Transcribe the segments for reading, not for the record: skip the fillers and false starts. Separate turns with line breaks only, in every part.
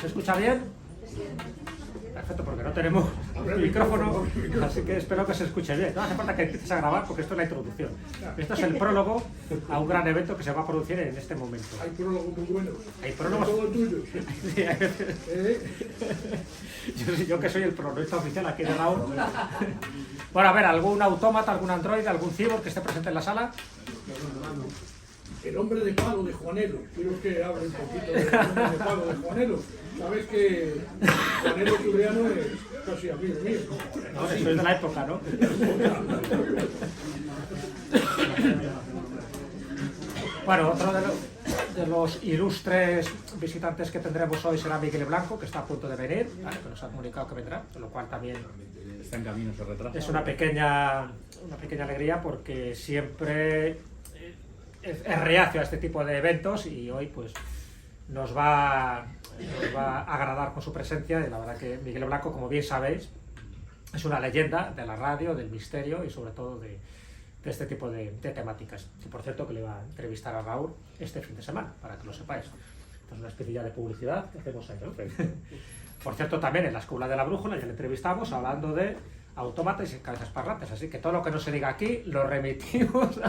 ¿Se escucha bien? Perfecto, porque no tenemos micrófono, así que espero que se escuche bien. No hace falta que empieces a grabar porque esto es la introducción. Esto es el prólogo a un gran evento que se va a producir en este momento.
Hay prólogos muy buenos.
Hay prólogos.
Todo tuyo.
Sí, yo que soy el prologuista oficial aquí de Raúl. Bueno, a ver, ¿algún autómata, algún androide, algún cyborg que esté presente en la sala?
El hombre de palo de Juanelo. Quiero que hable un poquito del hombre de palo de Juanelo. Sabes que Juanelo Turriano es casi amigo mío.
No, eso es de la época, ¿no? Bueno, otro de los ilustres visitantes que tendremos hoy será Miguel Blanco, que está a punto de venir, ¿vale? Que nos ha comunicado que vendrá, lo cual también
está en camino, se retrasa.
Es una pequeña alegría porque siempre es reacio a este tipo de eventos y hoy pues nos va a agradar con su presencia. Y la verdad que Miguel Blanco, como bien sabéis, es una leyenda de la radio, del misterio y sobre todo de este tipo de temáticas. Y por cierto que le va a entrevistar a Raúl este fin de semana, para que lo sepáis. Esto es una especie ya de publicidad que hacemos ahí, ¿no? Por cierto, también en la Escuela de la Brújula ya le entrevistamos hablando de autómatas y cabezas parlantes, así que todo lo que no se diga aquí lo remitimos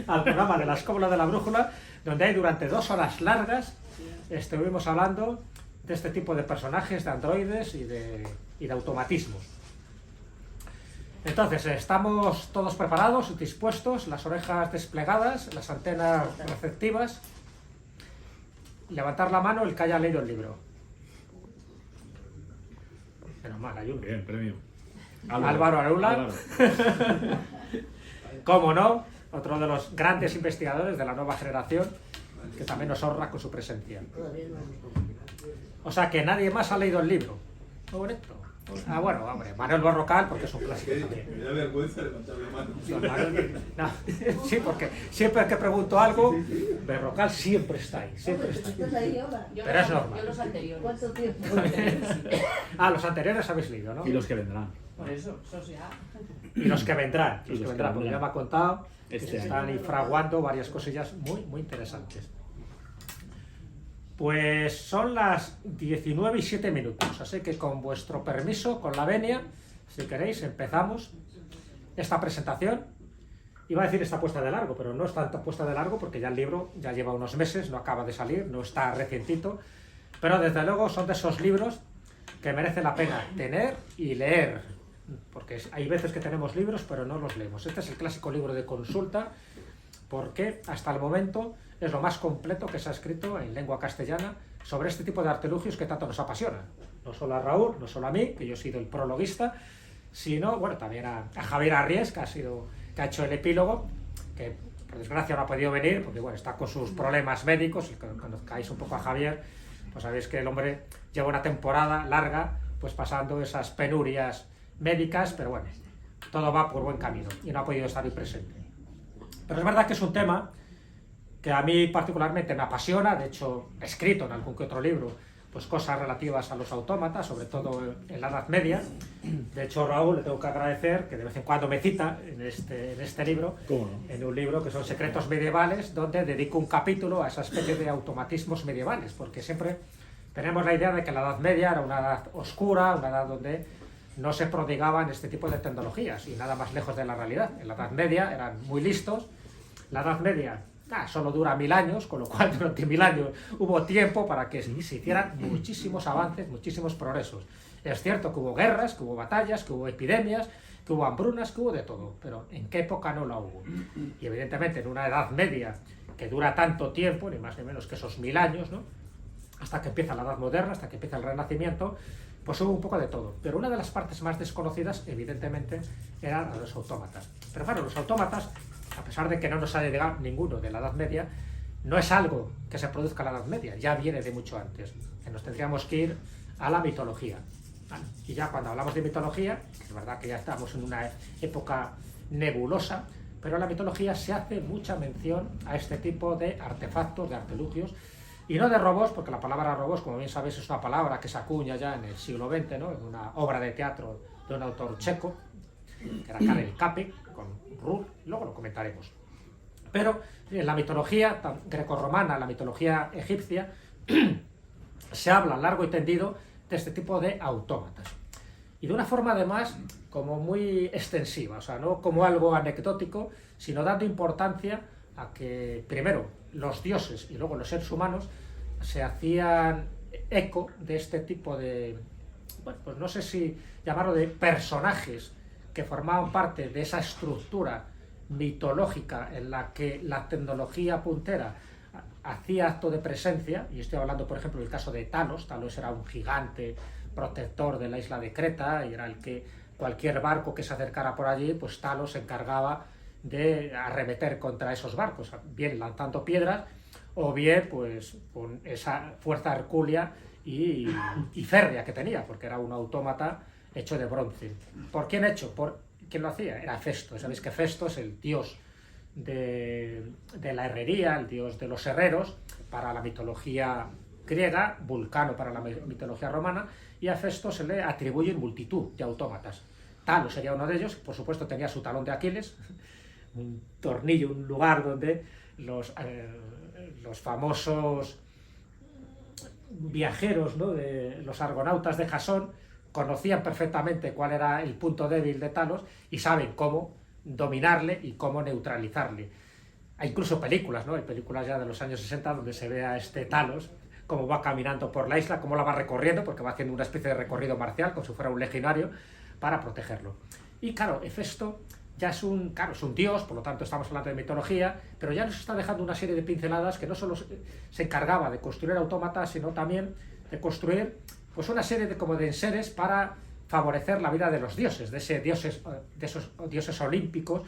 al programa de la Escuela de la Brújula, donde hay durante 2 horas largas estuvimos hablando de este tipo de personajes, de androides y de automatismos. Entonces, estamos todos preparados, dispuestos, las orejas desplegadas, las antenas receptivas. Levantar la mano el que haya leído el libro. Menos mal, hay uno.
Bien, premio.
Álvaro Arula. Cómo no, otro de los grandes investigadores de la nueva generación, que también nos honra con su presencia. O sea que nadie más ha leído el libro. Muy bonito. Ah, bueno, hombre, Manuel Berrocal, porque es un clásico también.
Me da vergüenza levantar la mano.
No, sí, porque siempre que pregunto algo, Berrocal siempre está ahí, siempre está ahí.
¿Estás ahí ahora?
Pero es normal.
Yo los anteriores.
¿Cuánto tiempo?
Ah, los anteriores habéis leído, ¿no?
Y los que vendrán.
Por eso, esos ya.
Y los que vendrán,
Y los que vendrán.
porque ya me ha contado que
Este
se
año.
están ahí fraguando varias cosillas muy interesantes. Pues son las 19:07, así que con vuestro permiso, con la venia, si queréis, empezamos esta presentación. Iba a decir esta puesta de largo, pero no es tanto puesta de largo porque ya el libro ya lleva unos meses, no acaba de salir, no está recientito, pero desde luego son de esos libros que merece la pena tener y leer, porque hay veces que tenemos libros pero no los leemos. Este es el clásico libro de consulta porque hasta el momento es lo más completo que se ha escrito en lengua castellana sobre este tipo de artilugios que tanto nos apasionan. No solo a Raúl, no solo a mí, que yo he sido el prologuista, sino, bueno, también a Javier Arries, que ha hecho el epílogo, que por desgracia no ha podido venir, porque bueno, está con sus problemas médicos, y cuando conozcáis un poco a Javier, pues sabéis que el hombre lleva una temporada larga, pues pasando esas penurias médicas, pero bueno, todo va por buen camino, y no ha podido estar ahí presente. Pero es verdad que es un tema que a mí particularmente me apasiona. De hecho he escrito en algún que otro libro pues cosas relativas a los autómatas, sobre todo en la Edad Media. De hecho, Raúl, le tengo que agradecer que de vez en cuando me cita en este libro,
¿Cómo no?
en un libro que son Secretos Medievales, donde dedico un capítulo a esa especie de automatismos medievales, porque siempre tenemos la idea de que la Edad Media era una edad oscura, una edad donde no se prodigaban este tipo de tecnologías, y nada más lejos de la realidad. En la Edad Media eran muy listos. La Edad Media solo dura 1000 años, con lo cual durante 1000 años hubo tiempo para que se hicieran muchísimos avances, muchísimos progresos. Es cierto que hubo guerras, que hubo batallas, que hubo epidemias, que hubo hambrunas, que hubo de todo, pero ¿en qué época no la hubo? Y evidentemente en una Edad Media que dura tanto tiempo, ni más ni menos que esos 1000 años, ¿no? Hasta que empieza la Edad Moderna, hasta que empieza el Renacimiento, pues hubo un poco de todo. Pero una de las partes más desconocidas, evidentemente, eran los autómatas. Pero claro, los autómatas, a pesar de que no nos haya llegado ninguno de la Edad Media, no es algo que se produzca en la Edad Media, ya viene de mucho antes. Nos tendríamos que ir a la mitología. ¿Vale? Y ya cuando hablamos de mitología, que es verdad que ya estamos en una época nebulosa, pero en la mitología se hace mucha mención a este tipo de artefactos, de artilugios, y no de robots, porque la palabra robots, como bien sabéis, es una palabra que se acuña ya en el siglo XX, ¿no? En una obra de teatro de un autor checo, que era Karel Čapek, con Ruhl, luego lo comentaremos. Pero en la mitología grecorromana, la mitología egipcia, se habla largo y tendido de este tipo de autómatas. Y de una forma además como muy extensiva, o sea, no como algo anecdótico, sino dando importancia a que primero los dioses y luego los seres humanos se hacían eco de este tipo de, bueno, pues no sé si llamarlo de personajes que formaban parte de esa estructura mitológica en la que la tecnología puntera hacía acto de presencia, y estoy hablando por ejemplo del caso de Talos. Talos era un gigante protector de la isla de Creta y era el que cualquier barco que se acercara por allí, pues Talos se encargaba de arremeter contra esos barcos, bien lanzando piedras o bien pues con esa fuerza hercúlea y férrea que tenía, porque era un autómata hecho de bronce. ¿Por quién hecho? ¿Por quién lo hacía? Era Festo. Sabéis que Festo es el dios de la herrería, el dios de los herreros para la mitología griega, Vulcano para la mitología romana, y a Festo se le atribuyen multitud de autómatas. Talos sería uno de ellos, por supuesto tenía su talón de Aquiles, un tornillo, un lugar donde los famosos viajeros, ¿no?, de los argonautas de Jasón conocían perfectamente cuál era el punto débil de Talos y saben cómo dominarle y cómo neutralizarle. Hay incluso películas, ¿no? Hay películas ya de los años 60 donde se ve a este Talos cómo va caminando por la isla, cómo la va recorriendo, porque va haciendo una especie de recorrido marcial, como si fuera un legionario, para protegerlo. Y claro, Hefesto ya es un dios, por lo tanto estamos hablando de mitología, pero ya nos está dejando una serie de pinceladas que no solo se encargaba de construir autómatas, sino también de construir pues una serie de enseres para favorecer la vida de los dioses, de esos dioses olímpicos,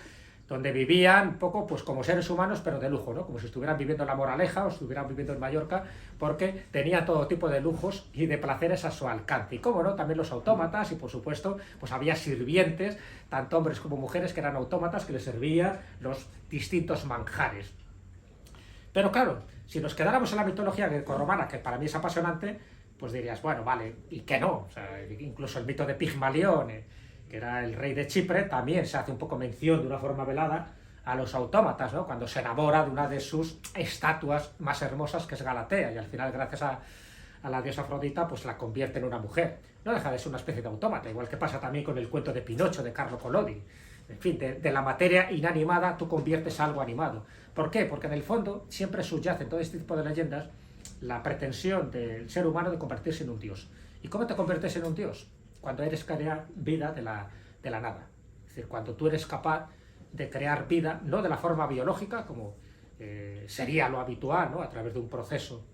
donde vivían un poco pues como seres humanos, pero de lujo, ¿no? Como si estuvieran viviendo en La Moraleja o estuvieran viviendo en Mallorca, porque tenían todo tipo de lujos y de placeres a su alcance. Y cómo no, también los autómatas, y por supuesto, pues había sirvientes, tanto hombres como mujeres, que eran autómatas, que les servían los distintos manjares. Pero claro, si nos quedáramos en la mitología grecorromana, que para mí es apasionante, pues dirías, bueno, vale, ¿y qué no? O sea, incluso el mito de Pigmalión, que era el rey de Chipre, también se hace un poco mención de una forma velada a los autómatas, ¿no? Cuando se enamora de una de sus estatuas más hermosas, que es Galatea, y al final, gracias a la diosa Afrodita, pues la convierte en una mujer. No deja de ser una especie de autómata, igual que pasa también con el cuento de Pinocho, de Carlo Collodi. En fin, de la materia inanimada tú conviertes algo animado. ¿Por qué? Porque en el fondo siempre subyace en todo este tipo de leyendas la pretensión del ser humano de convertirse en un dios. ¿Y cómo te conviertes en un dios? Cuando eres crear vida de la nada. Es decir, cuando tú eres capaz de crear vida, no de la forma biológica, como sería lo habitual, ¿no?, a través de un proceso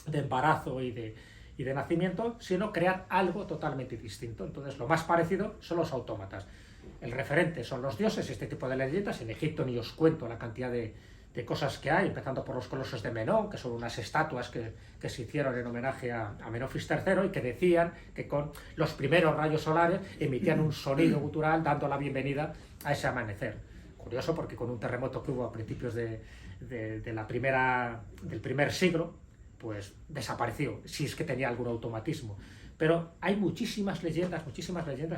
de embarazo y de nacimiento, sino crear algo totalmente distinto. Entonces, lo más parecido son los autómatas. El referente son los dioses, este tipo de leyendas. En Egipto ni os cuento la cantidad de cosas que hay, empezando por los colosos de Menón, que son unas estatuas que se hicieron en homenaje a Menofis III y que decían que con los primeros rayos solares emitían un sonido gutural dando la bienvenida a ese amanecer. Curioso, porque con un terremoto que hubo a principios del primer siglo, pues desapareció, si es que tenía algún automatismo. Pero hay muchísimas leyendas,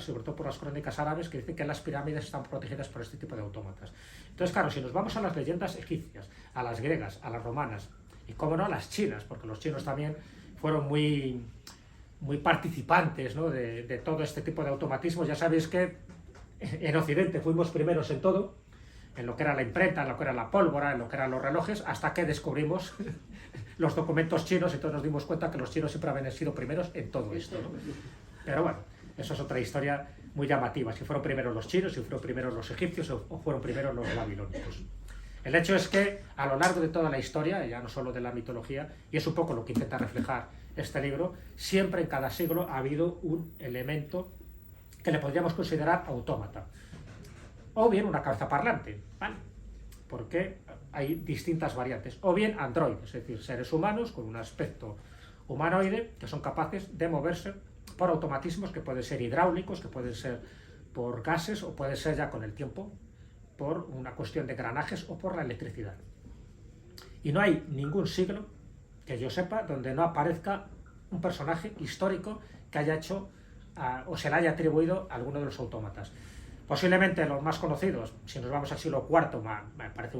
sobre todo por las crónicas árabes, que dicen que las pirámides están protegidas por este tipo de autómatas. Entonces, claro, si nos vamos a las leyendas egipcias, a las griegas, a las romanas, y cómo no, a las chinas, porque los chinos también fueron muy participantes, ¿no?, de todo este tipo de automatismos. Ya sabéis que en Occidente fuimos primeros en todo, en lo que era la imprenta, en lo que era la pólvora, en lo que eran los relojes, hasta que descubrimos los documentos chinos y todos nos dimos cuenta que los chinos siempre habían sido primeros en todo esto, ¿no? Pero bueno, eso es otra historia muy llamativa, si fueron primeros los chinos, si fueron primeros los egipcios o fueron primeros los babilónicos. El hecho es que a lo largo de toda la historia, ya no solo de la mitología, y es un poco lo que intenta reflejar este libro, siempre en cada siglo ha habido un elemento que le podríamos considerar autómata, o bien una cabeza parlante, ¿vale?, porque hay distintas variantes, o bien androides, es decir, seres humanos con un aspecto humanoide que son capaces de moverse por automatismos que pueden ser hidráulicos, que pueden ser por gases o pueden ser ya con el tiempo por una cuestión de engranajes o por la electricidad. Y no hay ningún siglo, que yo sepa, donde no aparezca un personaje histórico que haya hecho o se le haya atribuido a alguno de los autómatas. Posiblemente los más conocidos, si nos vamos al siglo IV, me parece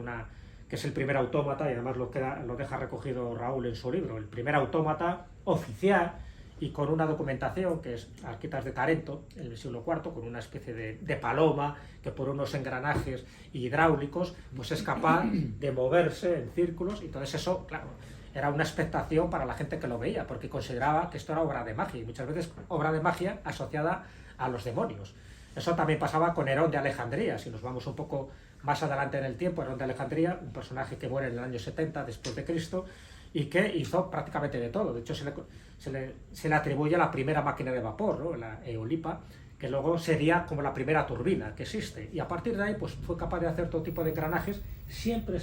que es el primer autómata, y además lo deja recogido Raúl en su libro, el primer autómata oficial y con una documentación que es Arquitas de Tarento, en el siglo IV, con una especie de paloma que por unos engranajes hidráulicos pues es capaz de moverse en círculos, y entonces eso, claro, era una expectación para la gente que lo veía, porque consideraba que esto era obra de magia, y muchas veces obra de magia asociada a los demonios. Eso también pasaba con Herón de Alejandría. Si nos vamos un poco más adelante en el tiempo, Herón de Alejandría, un personaje que muere en el año 70 después de Cristo y que hizo prácticamente de todo. De hecho, se le atribuye la primera máquina de vapor, ¿no? La eolipa, que luego sería como la primera turbina que existe. Y a partir de ahí pues, fue capaz de hacer todo tipo de engranajes, siempre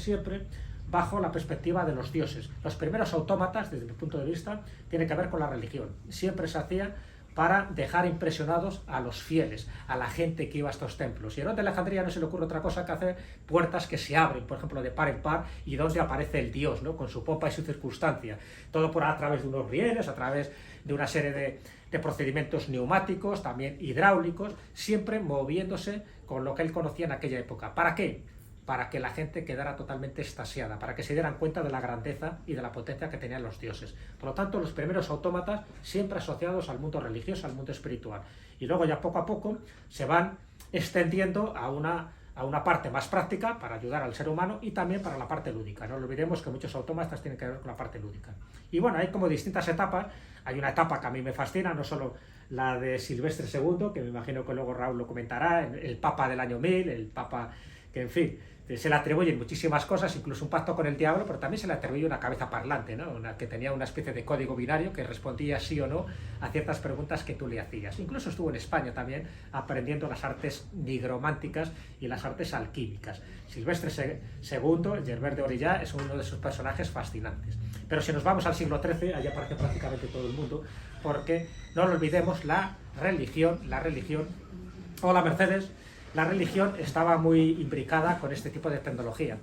bajo la perspectiva de los dioses. Los primeros autómatas, desde mi punto de vista, tienen que ver con la religión. Siempre se hacía para dejar impresionados a los fieles, a la gente que iba a estos templos. Y a Herón de Alejandría no se le ocurre otra cosa que hacer puertas que se abren, por ejemplo, de par en par, y donde aparece el dios, ¿no? Con su pompa y su circunstancia. Todo a través de unos rieles, a través de una serie de procedimientos neumáticos, también hidráulicos, siempre moviéndose con lo que él conocía en aquella época. ¿Para qué? Para que la gente quedara totalmente extasiada, para que se dieran cuenta de la grandeza y de la potencia que tenían los dioses. Por lo tanto, los primeros autómatas siempre asociados al mundo religioso, al mundo espiritual. Y luego ya poco a poco se van extendiendo a una parte más práctica para ayudar al ser humano y también para la parte lúdica. No olvidemos que muchos autómatas tienen que ver con la parte lúdica. Y bueno, hay como distintas etapas. Hay una etapa que a mí me fascina, no solo la de Silvestre II, que me imagino que luego Raúl lo comentará, el Papa del año 1000, el Papa que, en fin, se le atribuyen muchísimas cosas, incluso un pacto con el diablo, pero también se le atribuye una cabeza parlante, ¿no? Que tenía una especie de código binario que respondía sí o no a ciertas preguntas que tú le hacías. Incluso estuvo en España también aprendiendo las artes nigrománticas y las artes alquímicas. Silvestre II, el Gerbert de Orillà, es uno de sus personajes fascinantes. Pero si nos vamos al siglo XIII, allí aparece prácticamente todo el mundo, porque no lo olvidemos, la religión, hola Mercedes, la religión estaba muy imbricada con este tipo de tecnología.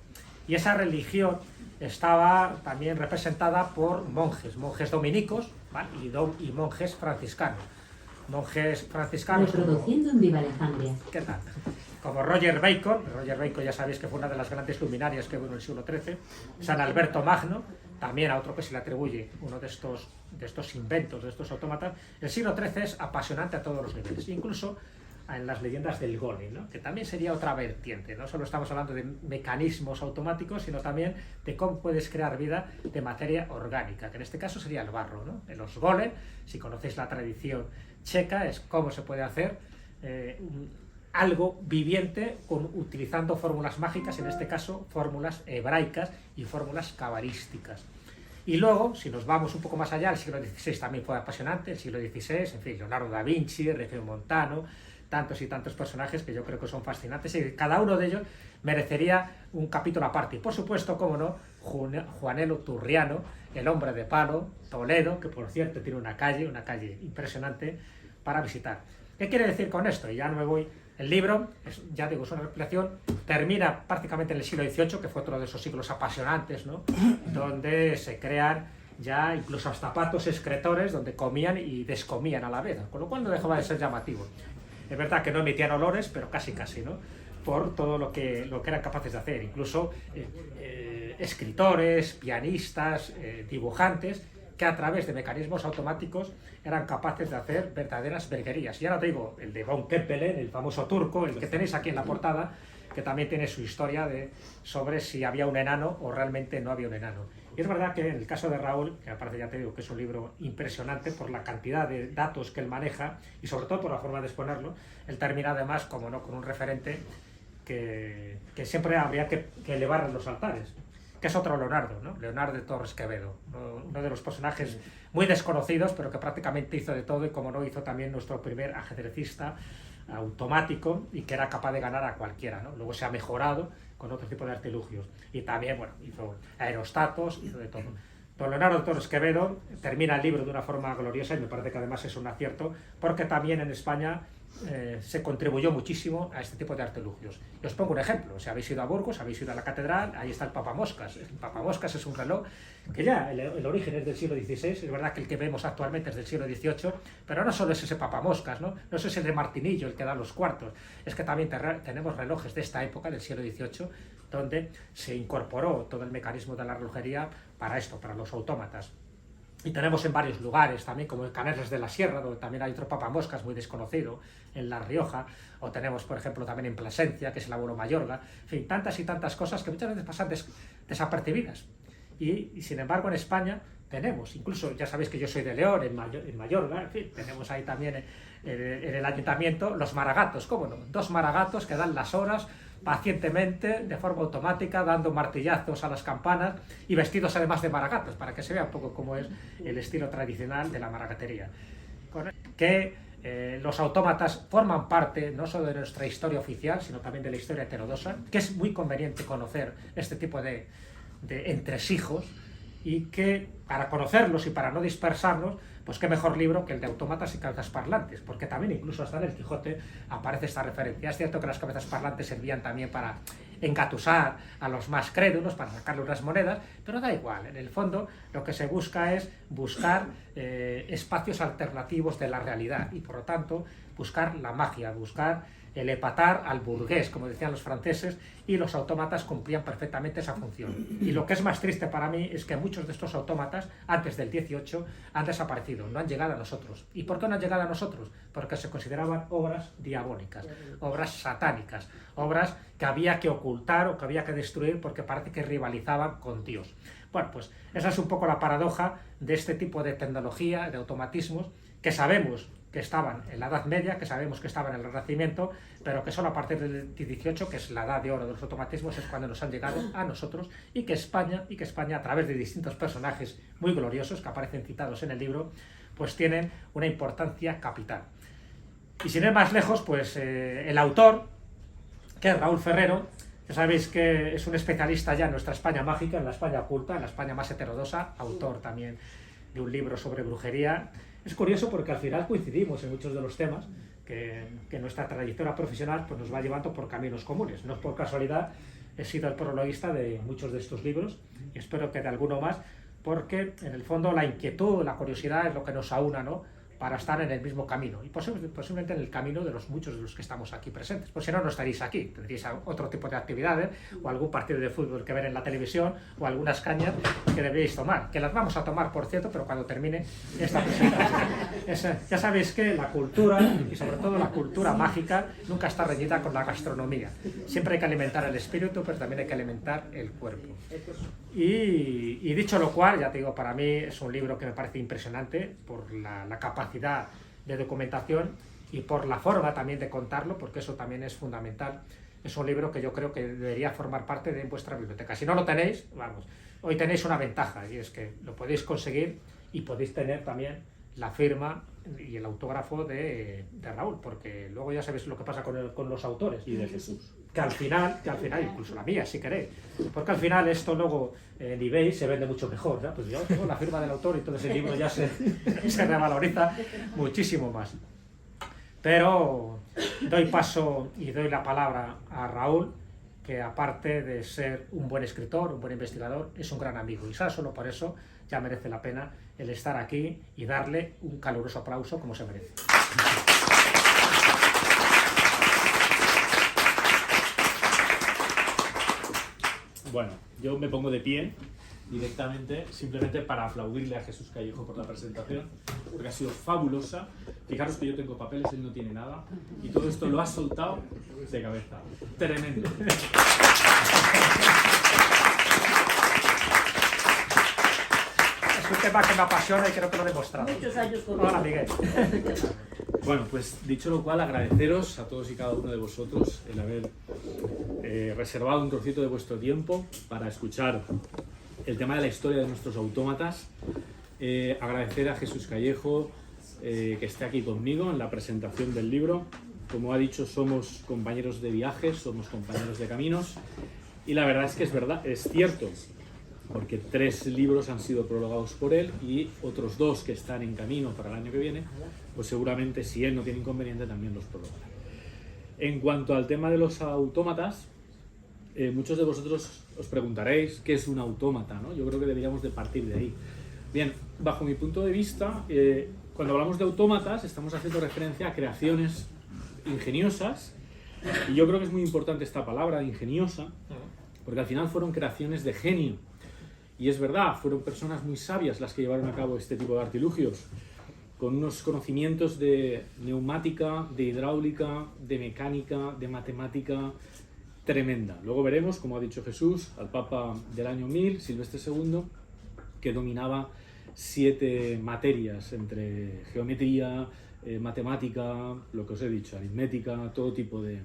Y esa religión estaba también representada por monjes dominicos, ¿vale? y monjes franciscanos. Monjes franciscanos.
Reproduciendo en Viva Alejandría.
¿Qué tal? Como Roger Bacon ya sabéis que fue una de las grandes luminarias que hubo en el siglo XIII, San Alberto Magno, también a otro que se le atribuye uno de estos inventos, de estos autómatas. El siglo XIII es apasionante a todos los niveles, incluso en las leyendas del golem, ¿no? Que también sería otra vertiente. No solo estamos hablando de mecanismos automáticos, sino también de cómo puedes crear vida de materia orgánica, que en este caso sería el barro, ¿no? En los golem, si conocéis la tradición checa, es cómo se puede hacer algo viviente utilizando fórmulas mágicas, en este caso fórmulas hebraicas y fórmulas cabalísticas. Y luego, si nos vamos un poco más allá, el siglo XVI también fue apasionante, el siglo XVI, en fin, Leonardo da Vinci, Regio Montano, tantos y tantos personajes que yo creo que son fascinantes y cada uno de ellos merecería un capítulo aparte. Y por supuesto, como no, Juanelo Turriano, el hombre de palo, Toledo, que por cierto tiene una calle impresionante para visitar. ¿Qué quiere decir con esto? Y ya no me voy. El libro, ya digo, es una recopilación, termina prácticamente en el siglo XVIII, que fue otro de esos siglos apasionantes, ¿no? Donde se crean ya incluso hasta patos excretores, donde comían y descomían a la vez, con lo cual no dejaba de ser llamativo. Es verdad que no emitían olores, pero casi, ¿no? Por todo lo que eran capaces de hacer. Incluso escritores, pianistas, dibujantes, que a través de mecanismos automáticos eran capaces de hacer verdaderas virguerías. Y ahora te digo, el de von Kempelen, el famoso turco, el que tenéis aquí en la portada, que también tiene su historia sobre si había un enano o realmente no había un enano. Y es verdad que en el caso de Raúl, que aparte ya te digo que es un libro impresionante por la cantidad de datos que él maneja y sobre todo por la forma de exponerlo, él termina además, como no, con un referente que siempre habría que elevar en los altares, que es otro Leonardo, ¿no? Leonardo de Torres Quevedo, uno de los personajes muy desconocidos, pero que prácticamente hizo de todo y como no hizo también nuestro primer ajedrecista automático y que era capaz de ganar a cualquiera, ¿no? Luego se ha mejorado con otro tipo de artilugios y también, bueno, hizo aerostatos, hizo de todo. Don Leonardo de Torres Quevedo termina el libro de una forma gloriosa y me parece que además es un acierto porque también en España se contribuyó muchísimo a este tipo de artilugios. Y os pongo un ejemplo, si habéis ido a Burgos, habéis ido a la catedral, ahí está el papamoscas. El papamoscas es un reloj que ya el origen es del siglo XVI, es verdad que el que vemos actualmente es del siglo XVIII, pero no solo es ese papamoscas, ¿no? No es ese de martinillo el que da los cuartos, es que también tenemos relojes de esta época, del siglo XVIII, donde se incorporó todo el mecanismo de la relojería para esto, para los autómatas. Y tenemos en varios lugares también, como en Caneres de la Sierra, donde también hay otro papamoscas muy desconocido, en La Rioja, o tenemos, por ejemplo, también en Plasencia, que es el abuelo Mayorga, en fin, tantas y tantas cosas que muchas veces pasan desapercibidas. Y sin embargo en España tenemos, incluso ya sabéis que yo soy de León, en Mayorga, en fin, tenemos ahí también en el ayuntamiento los maragatos, ¿cómo no? 2 maragatos que dan las horas pacientemente, de forma automática, dando martillazos a las campanas y vestidos además de maragatos, para que se vea un poco cómo es el estilo tradicional de la maragatería. Que los autómatas forman parte no solo de nuestra historia oficial, sino también de la historia heterodoxa, que es muy conveniente conocer este tipo de entresijos, y que para conocerlos y para no dispersarnos, pues qué mejor libro que el de Autómatas y Cabezas Parlantes, porque también incluso hasta en el Quijote aparece esta referencia. Es cierto que las cabezas parlantes servían también para engatusar a los más crédulos, para sacarle unas monedas, pero da igual, en el fondo lo que se busca es buscar espacios alternativos de la realidad y por lo tanto buscar la magia, buscar el epatar al burgués, como decían los franceses, y los autómatas cumplían perfectamente esa función. Y lo que es más triste para mí es que muchos de estos autómatas, antes del 18, han desaparecido, no han llegado a nosotros. ¿Y por qué no han llegado a nosotros? Porque se consideraban obras diabólicas, obras satánicas, obras que había que ocultar o que había que destruir porque parece que rivalizaban con Dios. Bueno, pues esa es un poco la paradoja de este tipo de tecnología, de automatismos, que sabemos que estaban en la Edad Media, que sabemos que estaban en el Renacimiento, pero que solo a partir del 18, que es la edad de oro de los automatismos, es cuando nos han llegado a nosotros, y que España, a través de distintos personajes muy gloriosos que aparecen citados en el libro, pues tienen una importancia capital. Y sin ir más lejos, pues el autor, que es Raúl Ferrero, ya sabéis que es un especialista ya en nuestra España mágica, en la España oculta, en la España más heterodoxa, autor también de un libro sobre brujería. Es curioso porque al final coincidimos en muchos de los temas que nuestra trayectoria profesional pues, nos va llevando por caminos comunes. No es por casualidad, he sido el prologuista de muchos de estos libros y espero que de alguno más, porque en el fondo la inquietud, la curiosidad es lo que nos aúna, ¿no?, para estar en el mismo camino y posiblemente en el camino de muchos de los que estamos aquí presentes. Pues si no, no estaréis aquí, tendríais otro tipo de actividades o algún partido de fútbol que ver en la televisión o algunas cañas que deberíais tomar, que las vamos a tomar, por cierto, pero cuando termine esta presentación. Ya sabéis que la cultura, y sobre todo la cultura mágica, nunca está reñida con la gastronomía. Siempre hay que alimentar el espíritu, pero también hay que alimentar el cuerpo. Y dicho lo cual, ya te digo, para mí es un libro que me parece impresionante por la capacidad de documentación y por la forma también de contarlo, porque eso también es fundamental. Es un libro que yo creo que debería formar parte de vuestra biblioteca. Si no lo tenéis, vamos, hoy tenéis una ventaja y es que lo podéis conseguir y podéis tener también la firma y el autógrafo de Raúl, porque luego ya sabéis lo que pasa con los autores.
Y de Jesús.
Que al final, incluso la mía, si queréis, porque al final esto luego en eBay se vende mucho mejor, ¿no? Pues yo tengo la firma del autor y entonces el libro ya se revaloriza muchísimo más. Pero doy paso y doy la palabra a Raúl, que aparte de ser un buen escritor, un buen investigador, es un gran amigo, y solo por eso ya merece la pena el estar aquí y darle un caluroso aplauso como se merece.
Bueno, yo me pongo de pie directamente, simplemente para aplaudirle a Jesús Callejo por la presentación, porque ha sido fabulosa. Fijaros que yo tengo papeles, él no tiene nada, y todo esto lo ha soltado de cabeza. Tremendo.
Es un tema que me apasiona y creo que lo he demostrado.
Muchos años conmigo.
Hola, Miguel.
Bueno, pues dicho lo cual, agradeceros a todos y cada uno de vosotros el haber reservado un trocito de vuestro tiempo para escuchar el tema de la historia de nuestros autómatas. Agradecer a Jesús Callejo que esté aquí conmigo en la presentación del libro. Como ha dicho, somos compañeros de viajes, somos compañeros de caminos, y la verdad es que es verdad, es cierto, porque 3 libros han sido prologados por él y otros 2 que están en camino para el año que viene, pues seguramente, si él no tiene inconveniente, también los prologará. En cuanto al tema de los autómatas, muchos de vosotros os preguntaréis qué es un autómata, ¿no? Yo creo que deberíamos de partir de ahí. Bien, bajo mi punto de vista, cuando hablamos de autómatas estamos haciendo referencia a creaciones ingeniosas, y yo creo que es muy importante esta palabra, ingeniosa, porque al final fueron creaciones de genio. Y es verdad, fueron personas muy sabias las que llevaron a cabo este tipo de artilugios, con unos conocimientos de neumática, de hidráulica, de mecánica, de matemática tremenda. Luego veremos, como ha dicho Jesús, al Papa del año 1000, Silvestre II, que dominaba 7 materias entre geometría, matemática, lo que os he dicho, aritmética, todo tipo de...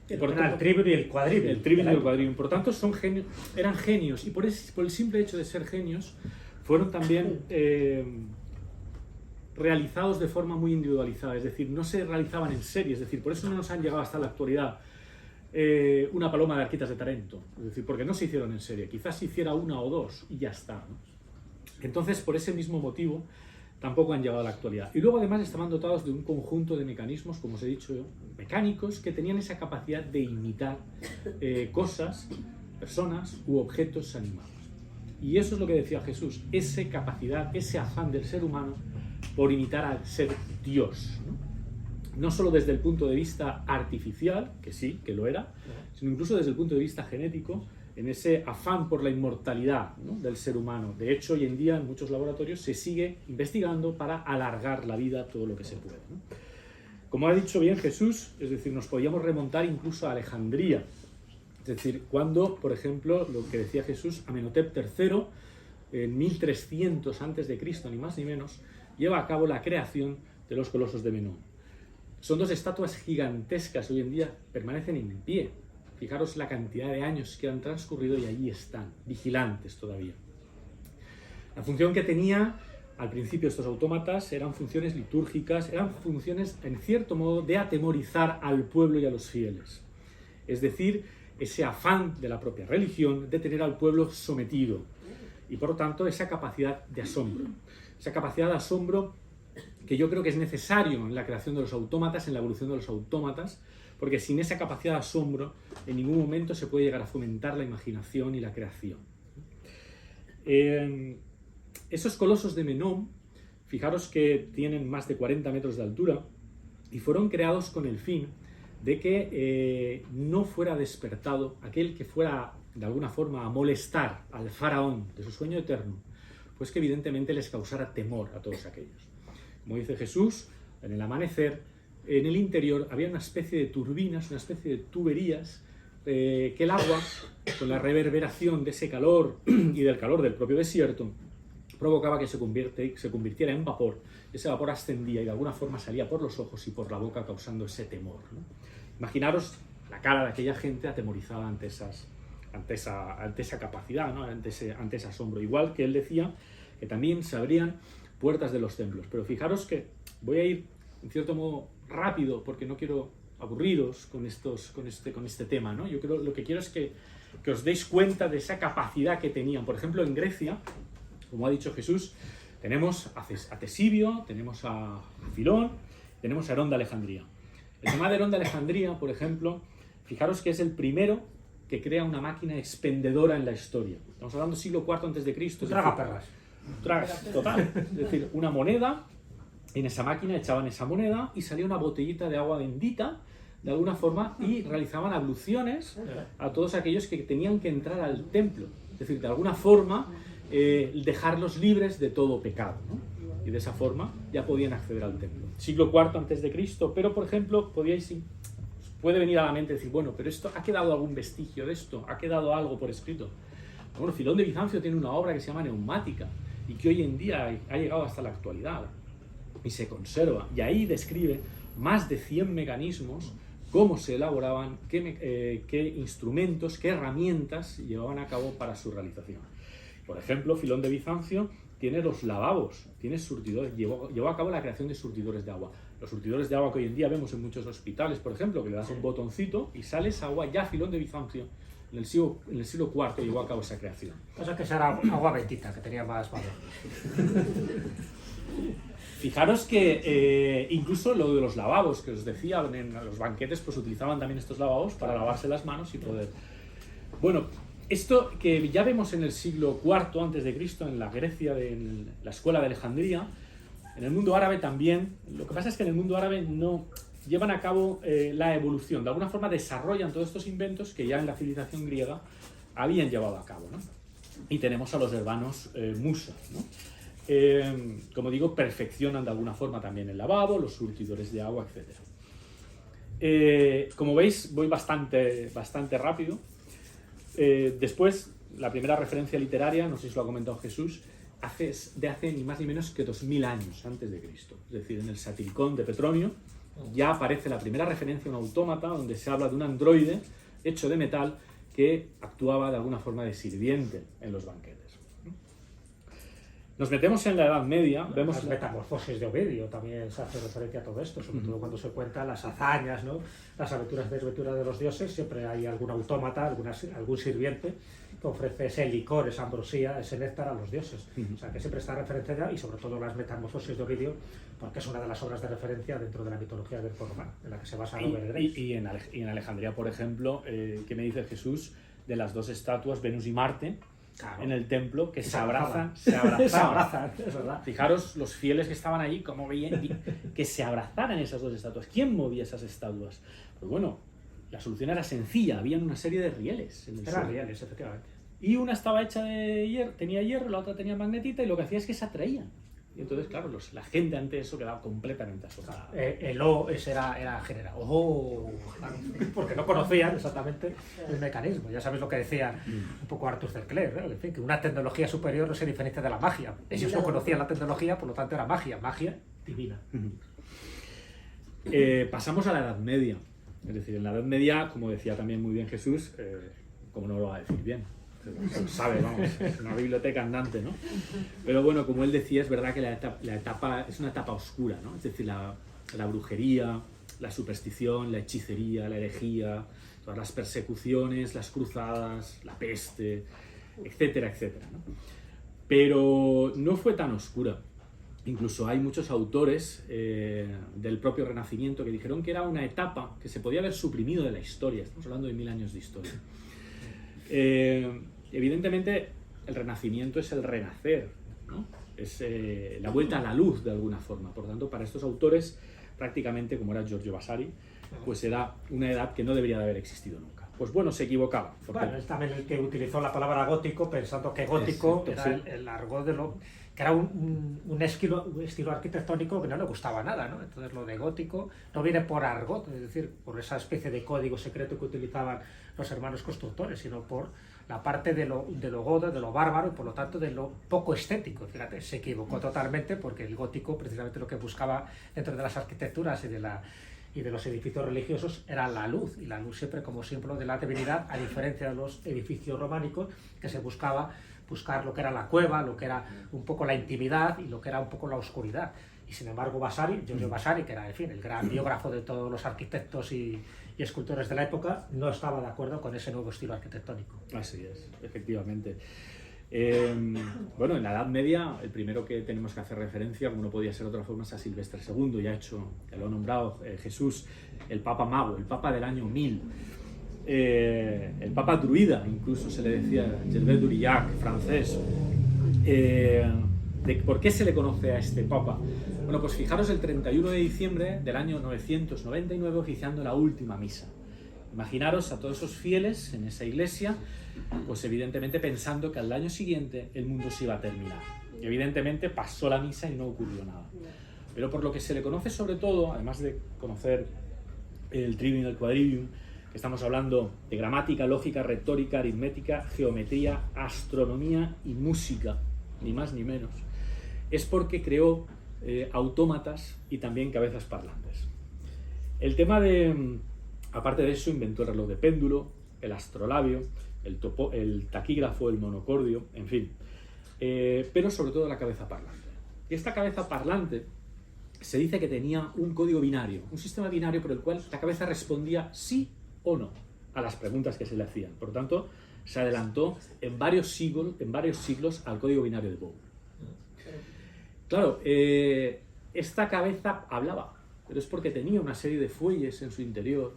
El trivium y el quadrivium.
El trivium y el quadrivium. Por tanto, eran genios, y por el simple hecho de ser genios, fueron también realizados de forma muy individualizada, es decir, no se realizaban en serie, es decir, por eso no nos han llegado hasta la actualidad una paloma de Arquitas de Tarento, es decir, porque no se hicieron en serie, quizás se hiciera 1 o 2 y ya está, ¿no? Entonces, por ese mismo motivo, tampoco han llegado a la actualidad. Y luego además estaban dotados de un conjunto de mecanismos, como os he dicho, mecánicos, que tenían esa capacidad de imitar cosas, personas u objetos animados. Y eso es lo que decía Jesús, esa capacidad, ese afán del ser humano por imitar al ser Dios, ¿no? No solo desde el punto de vista artificial, que sí, que lo era, sino incluso desde el punto de vista genético, en ese afán por la inmortalidad, ¿no?, del ser humano. De hecho, hoy en día en muchos laboratorios se sigue investigando para alargar la vida todo lo que se puede, ¿no? Como ha dicho bien Jesús, es decir, nos podíamos remontar incluso a Alejandría. Es decir, cuando, por ejemplo, lo que decía Jesús, Amenhotep III, en 1300 a.C., ni más ni menos, lleva a cabo la creación de los colosos de Menón. Son 2 estatuas gigantescas, hoy en día permanecen en pie. Fijaros la cantidad de años que han transcurrido y allí están, vigilantes todavía. La función que tenía al principio estos autómatas eran funciones litúrgicas, eran funciones, en cierto modo, de atemorizar al pueblo y a los fieles. Es decir, ese afán de la propia religión de tener al pueblo sometido y, por lo tanto, esa capacidad de asombro. Esa capacidad de asombro que yo creo que es necesario en la creación de los autómatas, en la evolución de los autómatas, porque sin esa capacidad de asombro en ningún momento se puede llegar a fomentar la imaginación y la creación. Esos colosos de Menón, fijaros que tienen más de 40 metros de altura y fueron creados con el fin de que no fuera despertado aquel que fuera de alguna forma a molestar al faraón de su sueño eterno, pues que evidentemente les causara temor a todos aquellos. Como dice Jesús, en el amanecer, en el interior había una especie de turbinas, una especie de tuberías, que el agua, con la reverberación de ese calor y del calor del propio desierto, provocaba que se convirtiera en vapor. Ese vapor ascendía y de alguna forma salía por los ojos y por la boca, causando ese temor, ¿no? Imaginaros la cara de aquella gente atemorizada ante esa capacidad, ¿no?, ante ese asombro. Igual que él decía que también se abrían puertas de los templos. Pero fijaros que voy a ir, en cierto modo, rápido, porque no quiero aburriros con este tema, ¿no? Yo creo, lo que quiero es que os deis cuenta de esa capacidad que tenían. Por ejemplo, en Grecia, como ha dicho Jesús, tenemos a Tesibio, tenemos a Filón, tenemos a Herón de Alejandría. El tema de Herón de Alejandría, por ejemplo, fijaros que es el primero que crea una máquina expendedora en la historia. Estamos hablando del siglo IV a.C.
Tragaperras.
Total. Es decir, una moneda, en esa máquina echaban esa moneda y salía una botellita de agua bendita, de alguna forma, y realizaban abluciones a todos aquellos que tenían que entrar al templo. Es decir, de alguna forma, dejarlos libres de todo pecado, ¿no? Y de esa forma ya podían acceder al templo. Siglo IV a.C., pero, por ejemplo, puede venir a la mente decir, bueno, pero esto, ¿ha quedado algún vestigio de esto? ¿Ha quedado algo por escrito? Bueno, Filón de Bizancio tiene una obra que se llama Neumática y que hoy en día ha llegado hasta la actualidad y se conserva. Y ahí describe más de 100 mecanismos, cómo se elaboraban, qué instrumentos, qué herramientas llevaban a cabo para su realización. Por ejemplo, Filón de Bizancio tiene los lavabos, tiene surtidores, llevó a cabo la creación de surtidores de agua. Los surtidores de agua que hoy en día vemos en muchos hospitales, por ejemplo, que le das un botoncito y sale esa agua. Ya Filón de Bizancio, en el siglo IV, llevó a cabo esa creación.
Cosa que será agua bendita, que tenía más valor.
Fijaros que incluso lo de los lavabos, que os decía, en los banquetes pues utilizaban también estos lavabos para lavarse las manos y poder... Bueno, esto que ya vemos en el siglo IV a.C., en la Grecia, en la escuela de Alejandría, en el mundo árabe también. Lo que pasa es que en el mundo árabe no llevan a cabo la evolución. De alguna forma desarrollan todos estos inventos que ya en la civilización griega habían llevado a cabo, ¿no? Y tenemos a los hermanos Musa, ¿no? Como digo, perfeccionan de alguna forma también el lavabo, los surtidores de agua, etc. Como veis, voy bastante rápido. Después, la primera referencia literaria, no sé si lo ha comentado Jesús, hace ni más ni menos que 2000 años antes de Cristo. Es decir, en el Satiricón de Petronio ya aparece la primera referencia a un autómata donde se habla de un androide hecho de metal que actuaba de alguna forma de sirviente en los banquetes. Nos metemos en la Edad Media, vemos
las metamorfosis de Ovidio, también se hace referencia a todo esto, sobre todo cuando se cuentan las hazañas, ¿no? Las aventuras y desventuras de los dioses, siempre hay algún autómata, algún sirviente que ofrece ese licor, esa ambrosía, ese néctar a los dioses. O sea, que siempre está referenciada, y sobre todo las metamorfosis de Ovidio, porque es una de las obras de referencia dentro de la mitología greco-romana, en la que se basa Robert Grace.
Y en Alejandría, por ejemplo, ¿qué me dice Jesús de las dos estatuas, Venus y Marte, claro, en el templo, que se abrazan?
Se abrazan, es verdad.
Fijaros los fieles que estaban allí, cómo veían que se abrazaran esas dos estatuas. ¿Quién movía esas estatuas? Pues bueno, la solución era sencilla, habían una serie de rieles en el suelo.
Eran rieles, efectivamente.
Y una estaba hecha de hierro, tenía hierro, la otra tenía magnetita, y lo que hacía es que se atraían. Y entonces, claro, la gente ante eso quedaba completamente asombrada.
El O ese era general. Claro, porque no conocían exactamente el mecanismo. Ya sabéis lo que decía un poco Arthur C. Clarke, ¿no? En fin, que una tecnología superior no se diferencia de la magia. Ellos no conocían la tecnología, por lo tanto era magia divina.
Pasamos a la Edad Media. Es decir, en la Edad Media, como decía también muy bien Jesús, como no lo va a decir bien, se lo sabe, vamos, es una biblioteca andante, ¿no? Pero bueno, como él decía, es verdad que la etapa es una etapa oscura, ¿no? Es decir, la brujería, la superstición, la hechicería, la herejía, todas las persecuciones, las cruzadas, la peste, etcétera, etcétera, ¿no? Pero no fue tan oscura. Incluso hay muchos autores del propio Renacimiento que dijeron que era una etapa que se podía haber suprimido de la historia. Estamos hablando de 1000 años de historia. Evidentemente, el Renacimiento es el renacer, ¿no? Es la vuelta a la luz de alguna forma. Por tanto, para estos autores, prácticamente, como era Giorgio Vasari, pues era una edad que no debería de haber existido nunca. Pues bueno, se equivocaba.
Bueno, es también el que utilizó la palabra gótico, pensando que gótico era el argot de lo... que era un estilo arquitectónico que no le gustaba nada, ¿no? Entonces lo de gótico no viene por argot, es decir, por esa especie de código secreto que utilizaban los hermanos constructores, sino por la parte de lo godo, de lo bárbaro, y por lo tanto de lo poco estético. Fíjate, se equivocó totalmente, porque el gótico precisamente lo que buscaba dentro de las arquitecturas y de los edificios religiosos era la luz, y la luz siempre como símbolo de la divinidad, a diferencia de los edificios románicos, que se buscar lo que era la cueva, lo que era un poco la intimidad y lo que era un poco la oscuridad. Y sin embargo Giorgio Vasari, que era, en fin, el gran biógrafo de todos los arquitectos y escultores de la época, no estaba de acuerdo con ese nuevo estilo arquitectónico.
Así es, efectivamente. Bueno, en la Edad Media, el primero que tenemos que hacer referencia, como no podía ser de otra forma, es a Silvestre II, ya lo ha nombrado Jesús, el Papa Mago, el Papa del año 1000. El Papa Druida, incluso se le decía, Gervais d'Aurillac, francés. ¿Por qué se le conoce a este Papa? Bueno, pues fijaros, el 31 de diciembre del año 999, oficiando la última misa. Imaginaros a todos esos fieles en esa iglesia, pues evidentemente pensando que al año siguiente el mundo se iba a terminar. Y evidentemente pasó la misa y no ocurrió nada. Pero por lo que se le conoce sobre todo, además de conocer el Trivium y el Quadrivium, que estamos hablando de gramática, lógica, retórica, aritmética, geometría, astronomía y música, ni más ni menos, es porque creó autómatas y también cabezas parlantes. El tema aparte de eso, inventó el reloj de péndulo, el astrolabio, el taquígrafo, el monocordio, en fin, pero sobre todo la cabeza parlante. Y esta cabeza parlante se dice que tenía un código binario, un sistema binario por el cual la cabeza respondía sí o no a las preguntas que se le hacían. Por lo tanto, se adelantó en varios siglos al código binario de Boole. Claro, esta cabeza hablaba, pero es porque tenía una serie de fuelles en su interior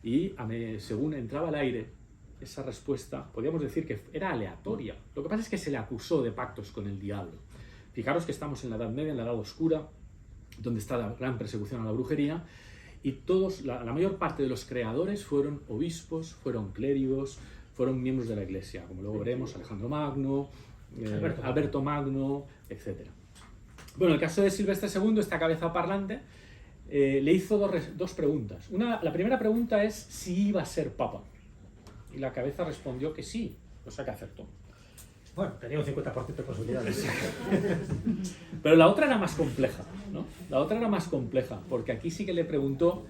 y según entraba el aire, esa respuesta, podríamos decir que era aleatoria. Lo que pasa es que se le acusó de pactos con el diablo. Fijaros que estamos en la Edad Media, en la Edad Oscura, donde está la gran persecución a la brujería, y la mayor parte de los creadores fueron obispos, fueron clérigos, fueron miembros de la Iglesia, como luego veremos, Alejandro Magno, Alberto Magno, etc. Bueno, el caso de Silvestre II, esta cabeza parlante, le hizo dos preguntas. La primera pregunta es si iba a ser papa. Y la cabeza respondió que sí, cosa que acertó.
Bueno, tenía un 50% de posibilidades.
Pero la otra era más compleja, ¿no? La otra era más compleja, porque aquí sí que le preguntó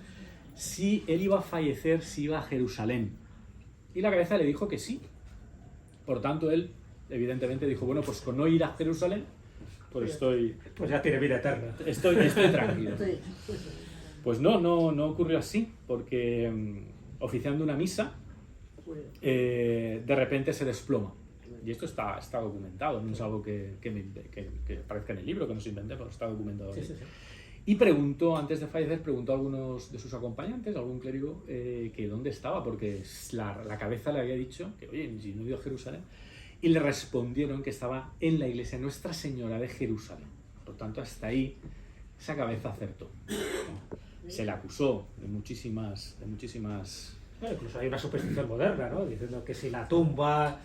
si él iba a fallecer, si iba a Jerusalén. Y la cabeza le dijo que sí. Por tanto, él, evidentemente, dijo, bueno, pues con no ir a Jerusalén, pues
pues ya tiene vida eterna.
Estoy tranquilo. Pues no ocurrió así, porque oficiando una misa, de repente se desploma. Y esto está documentado, no es algo que aparezca en el libro, que nos inventé, pero está documentado. Sí. Y antes de fallecer, preguntó a algunos de sus acompañantes, a algún clérigo, que dónde estaba, porque la cabeza le había dicho que, oye, si no iba a Jerusalén, y le respondieron que estaba en la iglesia Nuestra Señora de Jerusalén. Por tanto, hasta ahí, esa cabeza acertó. Se le acusó de muchísimas...
Incluso hay una superstición moderna, ¿no? Diciendo que si la tumba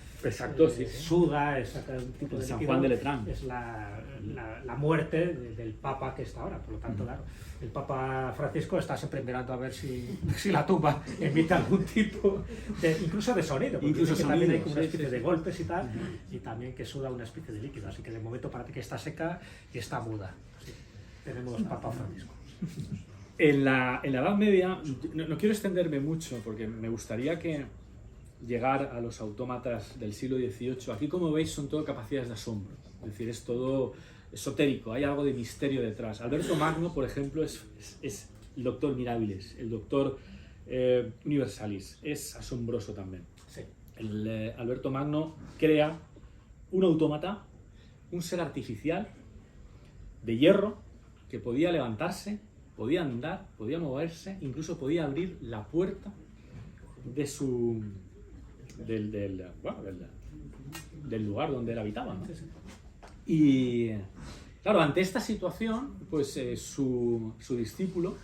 suda, es un tipo de
San
líquido,
Juan de Letrán.
Es la muerte del Papa que está ahora. Por lo tanto, claro, el Papa Francisco está siempre mirando a ver si la tumba emite algún tipo incluso de sonido, porque incluso también hay una especie de golpes y tal, y también que suda una especie de líquido. Así que de momento parece que está seca y está muda. Así, tenemos Papa Francisco.
En la Edad Media, no quiero extenderme mucho porque me gustaría que llegar a los autómatas del siglo XVIII, aquí como veis son todo capacidades de asombro, es decir, es todo esotérico, hay algo de misterio detrás. Alberto Magno, por ejemplo, es el doctor Mirabilis, el doctor Universalis, es asombroso también.
Sí.
Alberto Magno crea un autómata, un ser artificial de hierro que podía levantarse, podía andar, podía moverse, incluso podía abrir la puerta de del lugar donde él habitaba, ¿no? Y claro, ante esta situación, pues su discípulo,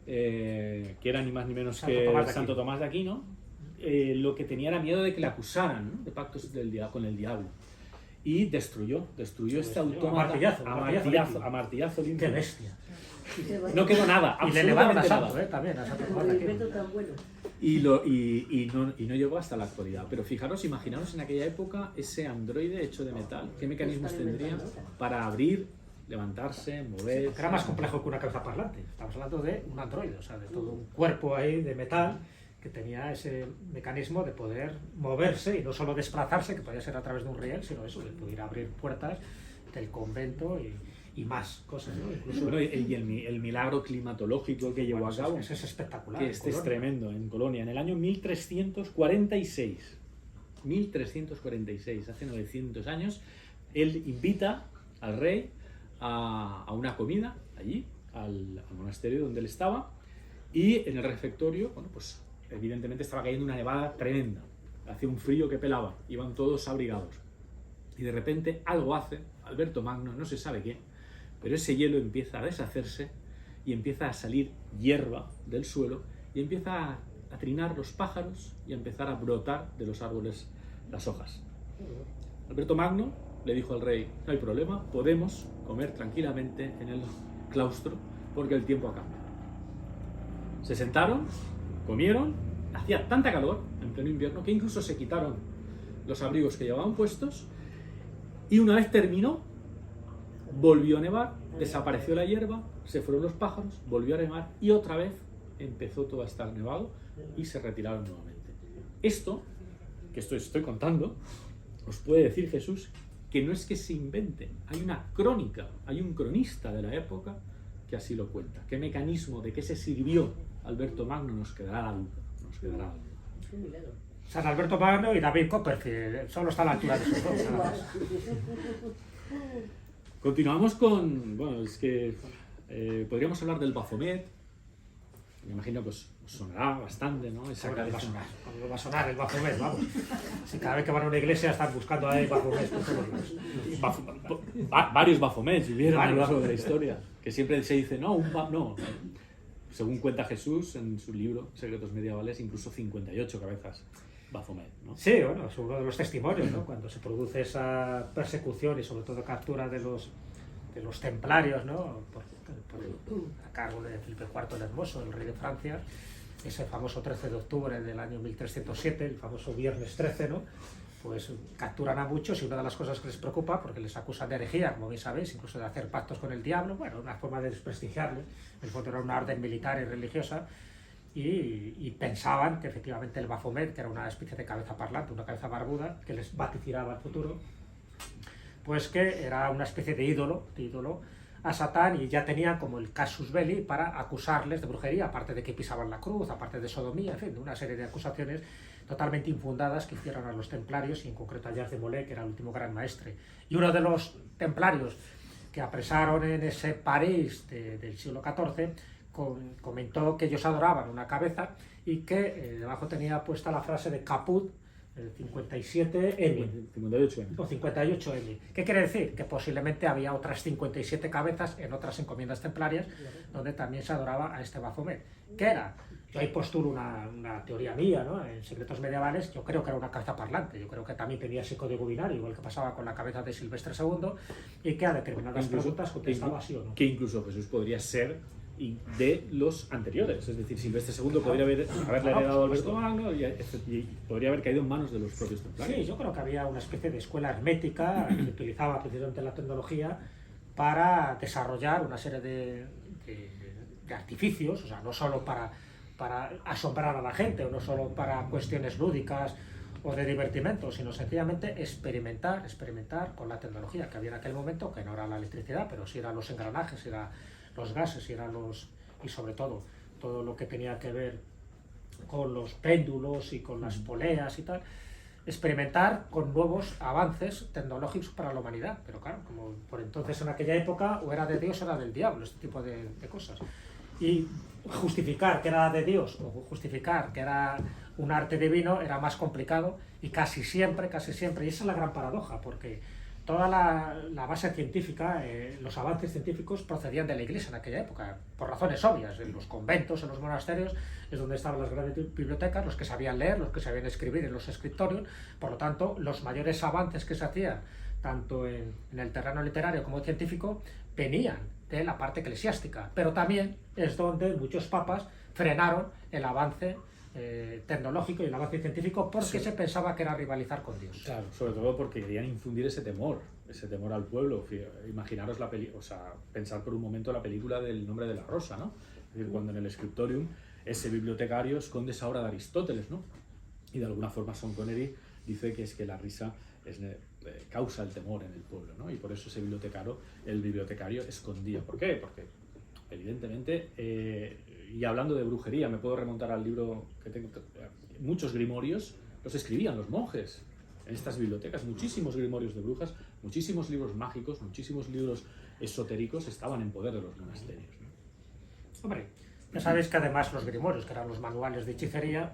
que era ni más ni menos que Santo Tomás de Aquino, lo que tenía era miedo de que le acusaran, ¿no?, de pactos con el diablo. Y destruyó este autómata a martillazo limpio.
¡Qué bestia!
No quedó nada,
y le elevaron a
absolutamente
santo,
nada.
también, a Santo Tomás de Aquino.
Y no llegó hasta la actualidad. Pero fijaros, imaginaros en aquella época ese androide hecho de metal, ¿qué mecanismos tendría para abrir, levantarse, mover?
Era más complejo que una cabeza parlante. Estamos hablando de un androide, o sea, de todo un cuerpo ahí de metal que tenía ese mecanismo de poder moverse y no solo desplazarse, que podía ser a través de un riel, sino eso, de poder abrir puertas del convento y más cosas, ¿no? Incluso,
bueno, y el milagro climatológico que llevó a cabo,
eso es espectacular.
Que es tremendo, en Colonia, en el año 1346. 1346, hace 900 años, él invita al rey a una comida allí, al monasterio donde él estaba, y en el refectorio, bueno, pues evidentemente estaba cayendo una nevada tremenda, hacía un frío que pelaba, iban todos abrigados, y de repente algo hace Alberto Magno, no se sabe qué, pero ese hielo empieza a deshacerse y empieza a salir hierba del suelo y empieza a trinar los pájaros y a empezar a brotar de los árboles las hojas. Alberto Magno le dijo al rey, no hay problema, podemos comer tranquilamente en el claustro porque el tiempo ha cambiado. Se sentaron, comieron, hacía tanta calor en pleno invierno que incluso se quitaron los abrigos que llevaban puestos, y una vez terminó, volvió a nevar, desapareció la hierba, se fueron los pájaros, volvió a nevar y otra vez empezó todo a estar nevado y se retiraron nuevamente. Esto que estoy contando os puede decir Jesús que no es que se invente, hay una crónica, hay un cronista de la época que así lo cuenta. ¿Qué mecanismo, de qué se sirvió Alberto Magno? Nos quedará la duda, nos quedará la duda.
San Alberto Magno y David Copperfield, solo está a la altura de esos dos, nada más.
Continuamos con, bueno, es que podríamos hablar del Baphomet. Me imagino que os sonará bastante, ¿no? Esa
va a sonar el Baphomet, vamos. Si cada vez que van a una iglesia están buscando ahí Baphomet por todos lados.
Varios Baphomets vivieron a lo largo de la historia, que siempre se dice, no, no. Según cuenta Jesús en su libro Secretos Medievales, incluso 58 cabezas Baphomet, ¿no?
Sí, bueno, es uno de los testimonios, ¿no? Cuando se produce esa persecución y sobre todo captura de los templarios, ¿no? A cargo de Felipe IV el Hermoso, el rey de Francia, ese famoso 13 de octubre del año 1307, el famoso Viernes 13, ¿no? Pues capturan a muchos y una de las cosas que les preocupa, porque les acusan de herejía, como bien sabéis, incluso de hacer pactos con el diablo, bueno, una forma de desprestigiarles, en el fondo era una orden militar y religiosa, y pensaban que efectivamente el Baphomet, que era una especie de cabeza parlante, una cabeza barbuda, que les vaticinaba el futuro, pues que era una especie de ídolo a Satán, y ya tenían como el casus belli para acusarles de brujería, aparte de que pisaban la cruz, aparte de sodomía, en fin, de una serie de acusaciones totalmente infundadas que hicieron a los templarios, y en concreto a Jas de Molay, que era el último gran maestre. Y uno de los templarios que apresaron en ese París del siglo XIV comentó que ellos adoraban una cabeza y que debajo tenía puesta la frase de Caput 57M
58M.
o 58M. ¿Qué quiere decir? Que posiblemente había otras 57 cabezas en otras encomiendas templarias donde también se adoraba a este Baphomet. ¿Qué era? Yo ahí postulo una teoría mía, ¿no? En Secretos Medievales, yo creo que era una cabeza parlante, yo creo que también tenía ese código binario, igual que pasaba con la cabeza de Silvestre II, y que a determinadas preguntas contestaba sí o no.
Que incluso Jesús podría ser de los anteriores, es decir, Silvestre II podría haberle heredado a Alberto Magno y podría haber caído en manos de los propios templarios.
Sí, yo creo que había una especie de escuela hermética que utilizaba precisamente la tecnología para desarrollar una serie de artificios, o sea, no solo para asombrar a la gente, o no solo para cuestiones lúdicas o de divertimento, sino sencillamente experimentar con la tecnología que había en aquel momento, que no era la electricidad, pero sí eran los engranajes, era los gases, y sobre todo lo que tenía que ver con los péndulos y con las poleas y tal, experimentar con nuevos avances tecnológicos para la humanidad. Pero claro, como por entonces en aquella época o era de Dios o era del diablo, este tipo de cosas. Y justificar que era de Dios o justificar que era un arte divino era más complicado, y casi siempre, y esa es la gran paradoja, porque toda la base científica, los avances científicos procedían de la Iglesia en aquella época, por razones obvias. En los conventos, en los monasterios, es donde estaban las grandes bibliotecas, los que sabían leer, los que sabían escribir en los escritorios. Por lo tanto, los mayores avances que se hacían, tanto en el terreno literario como científico, venían de la parte eclesiástica. Pero también es donde muchos papas frenaron el avance tecnológico y el avance científico, porque se pensaba que era rivalizar con Dios.
Claro, sobre todo porque querían infundir ese temor al pueblo. Imaginaros pensar por un momento la película del Nombre de la Rosa, ¿no? Es decir, cuando en el Scriptorium ese bibliotecario esconde esa obra de Aristóteles, ¿no? Y de alguna forma Sean Connery dice que es que la risa causa el temor en el pueblo, ¿no? Y por eso el bibliotecario escondía. ¿Por qué? Porque evidentemente, y hablando de brujería, me puedo remontar al libro que tengo, muchos grimorios los escribían los monjes en estas bibliotecas, muchísimos grimorios de brujas, muchísimos libros mágicos, muchísimos libros esotéricos estaban en poder de los monasterios, ¿no?
Hombre, ya sabéis que además los grimorios, que eran los manuales de hechicería,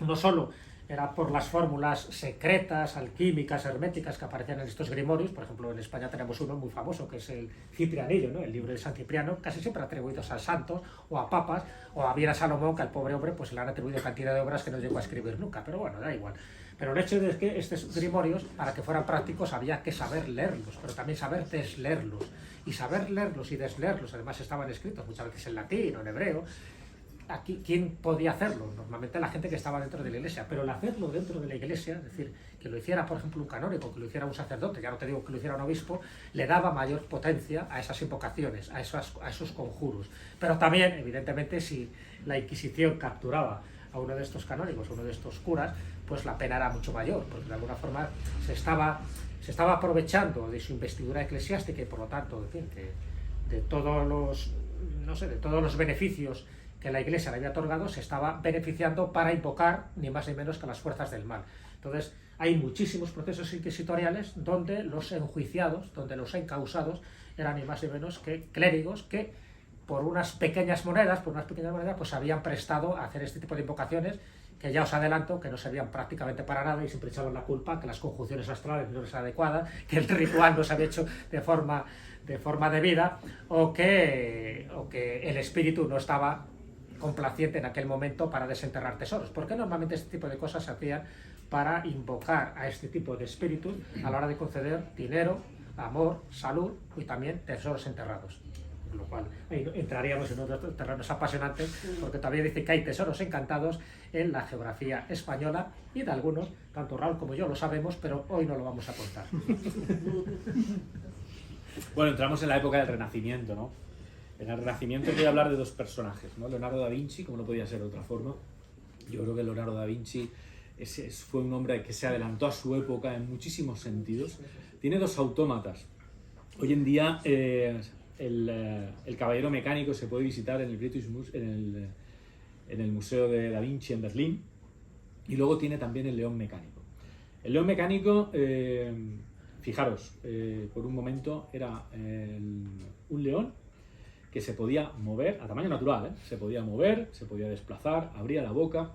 no solo era por las fórmulas secretas, alquímicas, herméticas que aparecían en estos grimorios. Por ejemplo, en España tenemos uno muy famoso, que es el Ciprianillo, ¿no? El libro de San Cipriano, casi siempre atribuidos a santos o a papas, o a bien a Salomón, que al pobre hombre pues le han atribuido cantidad de obras que no llegó a escribir nunca, pero bueno, da igual. Pero el hecho es que estos grimorios, para que fueran prácticos, había que saber leerlos, pero también saber desleerlos. Y saber leerlos y desleerlos, además estaban escritos muchas veces en latín o en hebreo. Aquí, ¿quién podía hacerlo? Normalmente la gente que estaba dentro de la iglesia, pero el hacerlo dentro de la iglesia, es decir, que lo hiciera, por ejemplo, un canónigo, que lo hiciera un sacerdote, ya no te digo que lo hiciera un obispo, le daba mayor potencia a esas invocaciones, a esos conjuros. Pero también, evidentemente, si la Inquisición capturaba a uno de estos canónigos, a uno de estos curas, pues la pena era mucho mayor, porque de alguna forma se estaba aprovechando de su investidura eclesiástica y, por lo tanto, en fin, de todos los beneficios que la Iglesia le había otorgado, se estaba beneficiando para invocar ni más ni menos que las fuerzas del mal. Entonces, hay muchísimos procesos inquisitoriales donde los enjuiciados, donde los encausados, eran ni más ni menos que clérigos que por unas pequeñas monedas, pues habían prestado a hacer este tipo de invocaciones, que ya os adelanto que no servían prácticamente para nada y siempre echaban la culpa que las conjunciones astrales no eran adecuadas, que el ritual no se había hecho de forma debida, o que el espíritu no estaba complaciente en aquel momento para desenterrar tesoros, porque normalmente este tipo de cosas se hacían para invocar a este tipo de espíritus a la hora de conceder dinero, amor, salud y también tesoros enterrados. Con lo cual ahí entraríamos en otros terrenos apasionantes, porque todavía dice que hay tesoros encantados en la geografía española, y de algunos, tanto Raúl como yo lo sabemos, pero hoy no lo vamos a contar.
Bueno, entramos en la época del Renacimiento, ¿no? En el Renacimiento voy a hablar de dos personajes, ¿no? Leonardo da Vinci, como no podía ser de otra forma. Yo creo que Leonardo da Vinci fue un hombre que se adelantó a su época en muchísimos sentidos. Tiene dos autómatas. Hoy en día el caballero mecánico se puede visitar en el British Museum, en el Museo de Da Vinci en Berlín, y luego tiene también el león mecánico. El león mecánico, fijaros, por un momento era un león que se podía mover, a tamaño natural, se podía mover, se podía desplazar, abría la boca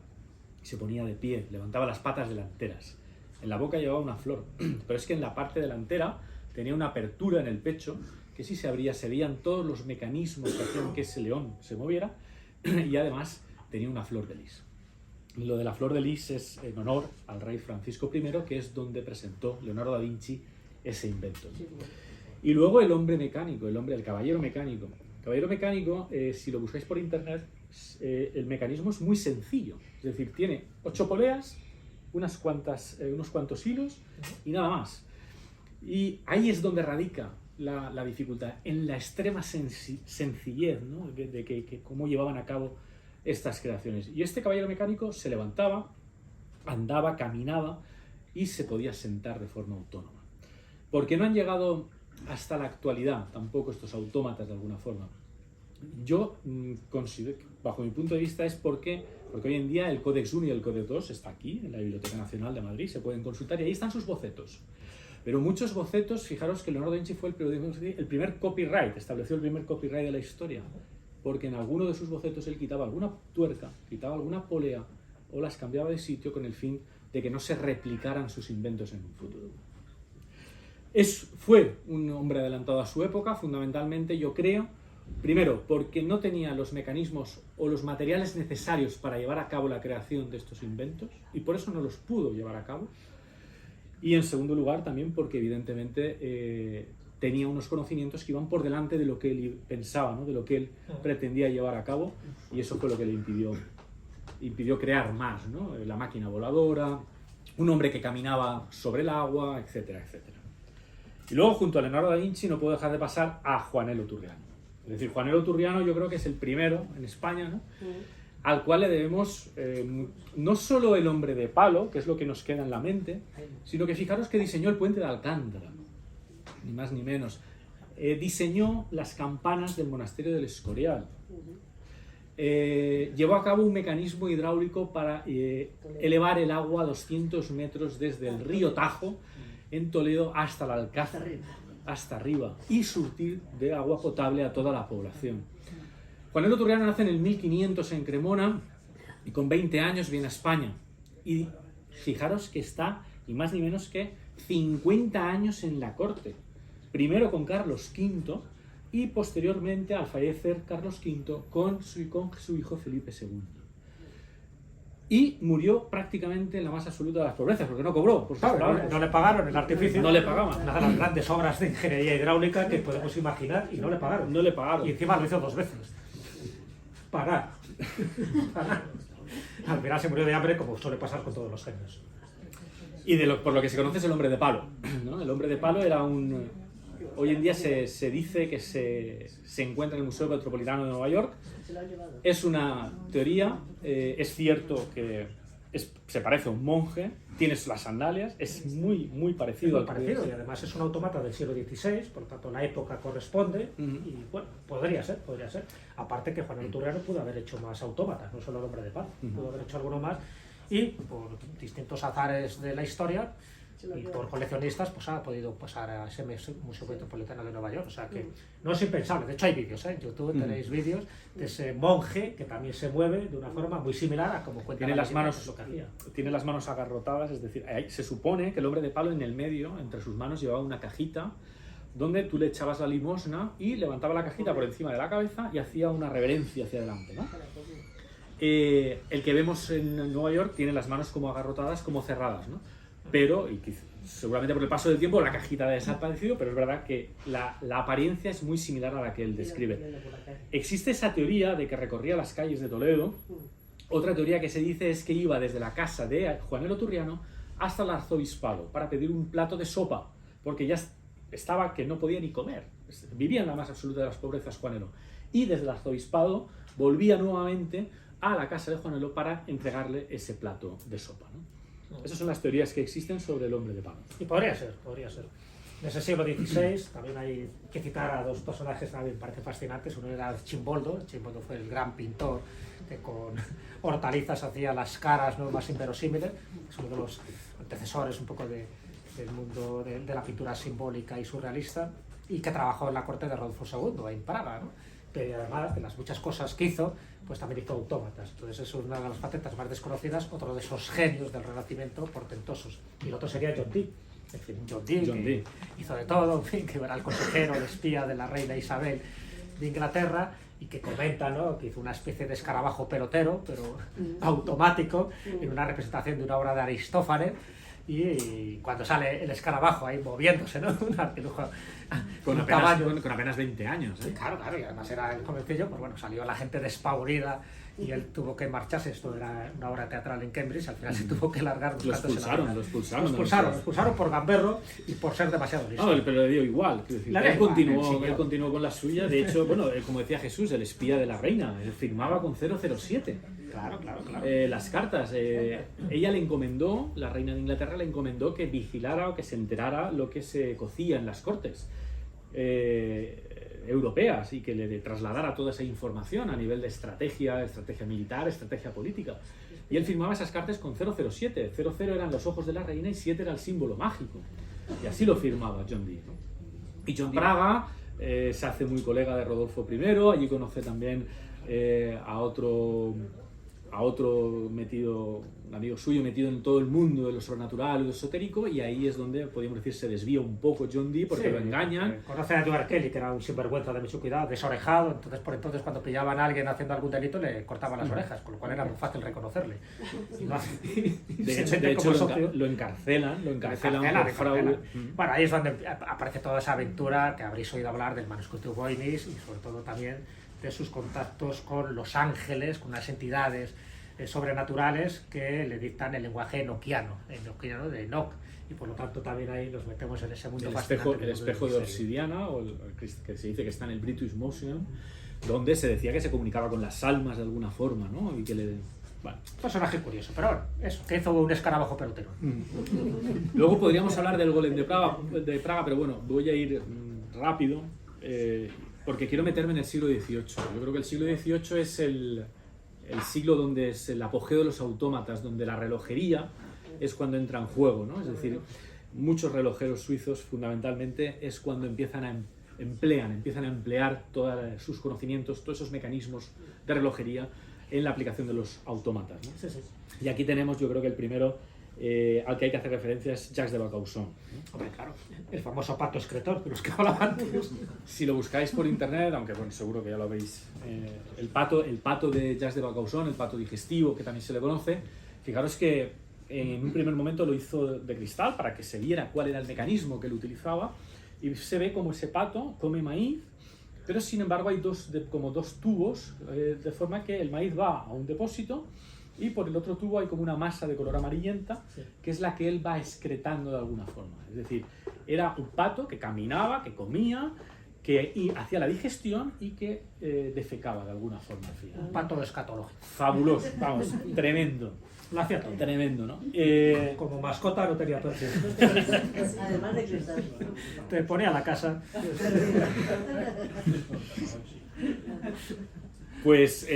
y se ponía de pie, levantaba las patas delanteras. En la boca llevaba una flor, pero es que en la parte delantera tenía una apertura en el pecho que si se abría se veían todos los mecanismos que hacían que ese león se moviera, y además tenía una flor de lis. Lo de la flor de lis es en honor al rey Francisco I, que es donde presentó Leonardo da Vinci ese invento. Y luego el hombre mecánico, el caballero mecánico. El caballero mecánico, si lo buscáis por internet, el mecanismo es muy sencillo. Es decir, tiene 8 poleas, unos cuantos hilos y nada más. Y ahí es donde radica la dificultad, en la extrema sencillez, ¿no? de cómo llevaban a cabo estas creaciones. Y este caballero mecánico se levantaba, andaba, caminaba y se podía sentar de forma autónoma. ¿Por qué no han llegado hasta la actualidad tampoco estos autómatas de alguna forma? Yo considero, bajo mi punto de vista, es porque hoy en día el Codex 1 y el Codex 2 está aquí, en la Biblioteca Nacional de Madrid, se pueden consultar y ahí están sus bocetos. Pero muchos bocetos, fijaros que Leonardo da Vinci fue el primer copyright, estableció el primer copyright de la historia, porque en alguno de sus bocetos él quitaba alguna tuerca, quitaba alguna polea o las cambiaba de sitio con el fin de que no se replicaran sus inventos en un futuro. Fue un hombre adelantado a su época, fundamentalmente, yo creo, primero, porque no tenía los mecanismos o los materiales necesarios para llevar a cabo la creación de estos inventos, y por eso no los pudo llevar a cabo. Y en segundo lugar, también porque evidentemente tenía unos conocimientos que iban por delante de lo que él pensaba, ¿no? De lo que él pretendía llevar a cabo, y eso fue lo que le impidió crear más, ¿no? La máquina voladora, un hombre que caminaba sobre el agua, etcétera, etcétera. Y luego, junto a Leonardo da Vinci, no puedo dejar de pasar a Juanelo Turriano. Es decir, Juanelo Turriano yo creo que es el primero en España, ¿no? Al cual le debemos no solo el hombre de palo, que es lo que nos queda en la mente, sino que fijaros que diseñó el puente de Alcántara, ni más ni menos. Diseñó las campanas del monasterio del Escorial. Llevó a cabo un mecanismo hidráulico para elevar el agua a 200 metros desde el río Tajo, en Toledo, hasta el Alcázar, hasta arriba, y surtir de agua potable a toda la población. Juanelo Turriano nace en el 1500 en Cremona y con 20 años viene a España. Y fijaros que está, ni más ni menos que 50 años en la corte. Primero con Carlos V y posteriormente, al fallecer Carlos V, con su hijo Felipe II. Y murió prácticamente en la más absoluta de las pobrezas, porque no cobró.
No le pagaron el artificio.
No le pagaban.
Una de las grandes obras de ingeniería hidráulica que podemos imaginar, y no le pagaron.
No le pagaron.
Y encima lo hizo 2 veces. Pagar. Al final se murió de hambre, como suele pasar con todos los genios.
Y por lo que se conoce es el hombre de palo, ¿no? El hombre de palo era hoy en día se dice que se encuentra en el Museo Metropolitano de Nueva York. Es una teoría, es cierto que se parece a un monje, tiene las sandalias, es muy, muy parecido al
parecido, y además es un autómata del siglo XVI, por lo tanto la época corresponde, y bueno, podría ser. Aparte que Juanelo Turriano pudo haber hecho más autómatas, no solo el hombre de palo, pudo haber hecho alguno más, y por distintos azares de la historia y por coleccionistas, pues ha podido pasar a ese Museo Metropolitano de Nueva York. O sea que no es impensable. De hecho hay vídeos, en YouTube tenéis vídeos de ese monje que también se mueve de una forma muy similar a como cuenta
tiene
la
las manos,
lo que hacía.
Tiene las manos agarrotadas, es decir, se supone que el hombre de palo en el medio, entre sus manos, llevaba una cajita donde tú le echabas la limosna y levantaba la cajita por encima de la cabeza y hacía una reverencia hacia adelante, ¿no? El que vemos en Nueva York tiene las manos como agarrotadas, como cerradas, ¿no? Pero, seguramente por el paso del tiempo, la cajita ha desaparecido, pero es verdad que la apariencia es muy similar a la que él describe. Existe esa teoría de que recorría las calles de Toledo. Otra teoría que se dice es que iba desde la casa de Juanelo Turriano hasta el arzobispado para pedir un plato de sopa, porque ya estaba que no podía ni comer. Vivía en la más absoluta de las pobrezas Juanelo. Y desde el arzobispado volvía nuevamente a la casa de Juanelo para entregarle ese plato de sopa, ¿no? Esas son las teorías que existen sobre el hombre de palo.
Y podría ser, podría ser. En ese siglo XVI también hay que citar a dos personajes que a mí me parecen fascinantes. Uno era Chimboldo. Chimboldo fue el gran pintor que con hortalizas hacía las caras, ¿no?, más inverosímiles. Es uno de los antecesores un poco del mundo de la pintura simbólica y surrealista, y que trabajó en la corte de Rodolfo II, en Praga, ¿no? Pero además de las muchas cosas que hizo, pues también hizo autómatas. Entonces es una de las facetas más desconocidas, otro de esos genios del Renacimiento portentosos. Y el otro sería John Dee. En fin, John Dee hizo de todo, en fin, que era el consejero, el espía de la reina Isabel de Inglaterra, y que comenta, ¿no?, que hizo una especie de escarabajo pelotero, pero automático, en una representación de una obra de Aristófanes. Y cuando sale el escarabajo ahí moviéndose, ¿no? Un artilujo
con apenas 20 años, ¿eh?
Claro, y además era el jovencillo, pues bueno, salió la gente despavorida y él tuvo que marcharse. Esto era una obra teatral en Cambridge, al final se tuvo que largar.
Lo expulsaron
por gamberro y por ser demasiado listo.
No, pero le dio igual. Él continuó con la suya. De hecho, bueno, como decía Jesús, el espía de la reina, él firmaba con 007.
Claro.
Las cartas. Ella le encomendó, la reina de Inglaterra le encomendó que vigilara o que se enterara lo que se cocía en las cortes europeas, y que le trasladara toda esa información a nivel de estrategia militar, estrategia política. Y él firmaba esas cartas con 007. 00 eran los ojos de la reina y 7 era el símbolo mágico. Y así lo firmaba John Dee, ¿no? Y John Dee Praga se hace muy colega de Rodolfo I. Allí conoce también a otro metido, un amigo suyo metido en todo el mundo de lo sobrenatural y lo esotérico, y ahí es donde, podríamos decir, se desvía un poco John Dee, porque lo engañan.
Conoce a Edward Kelly, que era un sinvergüenza de mucho cuidado, desorejado. Entonces, por entonces, cuando pillaban a alguien haciendo algún delito, le cortaban las orejas, con lo cual era muy fácil reconocerle.
De hecho lo encarcelan por fraude.
Bueno, ahí es donde aparece toda esa aventura que habréis oído hablar del manuscrito Voynich, y sobre todo también de sus contactos con los ángeles, con unas entidades sobrenaturales que le dictan el lenguaje enoquiano de Enoch, y por lo tanto también ahí nos metemos en ese mundo fascinante.
El espejo de obsidiana, o que se dice que está en el British Museum, donde se decía que se comunicaba con las almas de alguna forma, ¿no? Y que le... Bueno.
Personaje curioso, pero bueno, eso, que hizo un escarabajo pelotero.
Luego podríamos hablar del golem de Praga, pero bueno, voy a ir rápido, porque quiero meterme en el siglo XVIII. Yo creo que el siglo XVIII es el siglo donde es el apogeo de los autómatas, donde la relojería es cuando entra en juego, ¿no? Es decir, muchos relojeros suizos fundamentalmente es cuando empiezan a emplear todos sus conocimientos, todos esos mecanismos de relojería en la aplicación de los autómatas, ¿no?
Sí.
Y aquí tenemos, yo creo que el primero al que hay que hacer referencia es Jacques de Vaucanson, ¿no?
Hombre, claro, el famoso pato escritor de los que hablaba antes.
Si lo buscáis por internet, aunque bueno, seguro que ya lo veis, el pato de Jacques de Vaucanson, el pato digestivo, que también se le conoce, fijaros que en un primer momento lo hizo de cristal para que se viera cuál era el mecanismo que él utilizaba, y se ve como ese pato come maíz, pero sin embargo hay como dos tubos, de forma que el maíz va a un depósito, y por el otro tubo hay como una masa de color amarillenta, que es la que él va excretando de alguna forma. Es decir, era un pato que caminaba, que comía, que hacía la digestión y que defecaba de alguna forma.
Un pato escatológico.
Fabuloso, vamos, tremendo.
Lo hacía todo.
Tremendo, ¿no?
Como mascota no tenía perfil.
Además de cristal.
Te ponía la casa.
Pues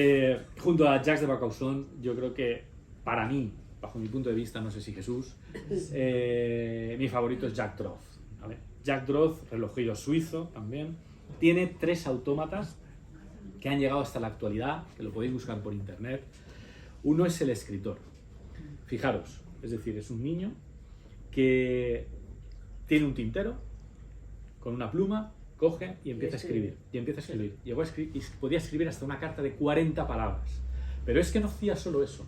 junto a Jacques de Vaucanson, yo creo que para mí, bajo mi punto de vista, no sé si Jesús, mi favorito es Jack Droth, ¿vale? Jack Droth, relojero suizo también, tiene 3 autómatas que han llegado hasta la actualidad, que lo podéis buscar por internet. Uno es el escritor. Fijaros, es decir, es un niño que tiene un tintero con una pluma, coge y empieza a escribir. Llegó a escribir y podía escribir hasta una carta de 40 palabras. Pero es que no hacía solo eso.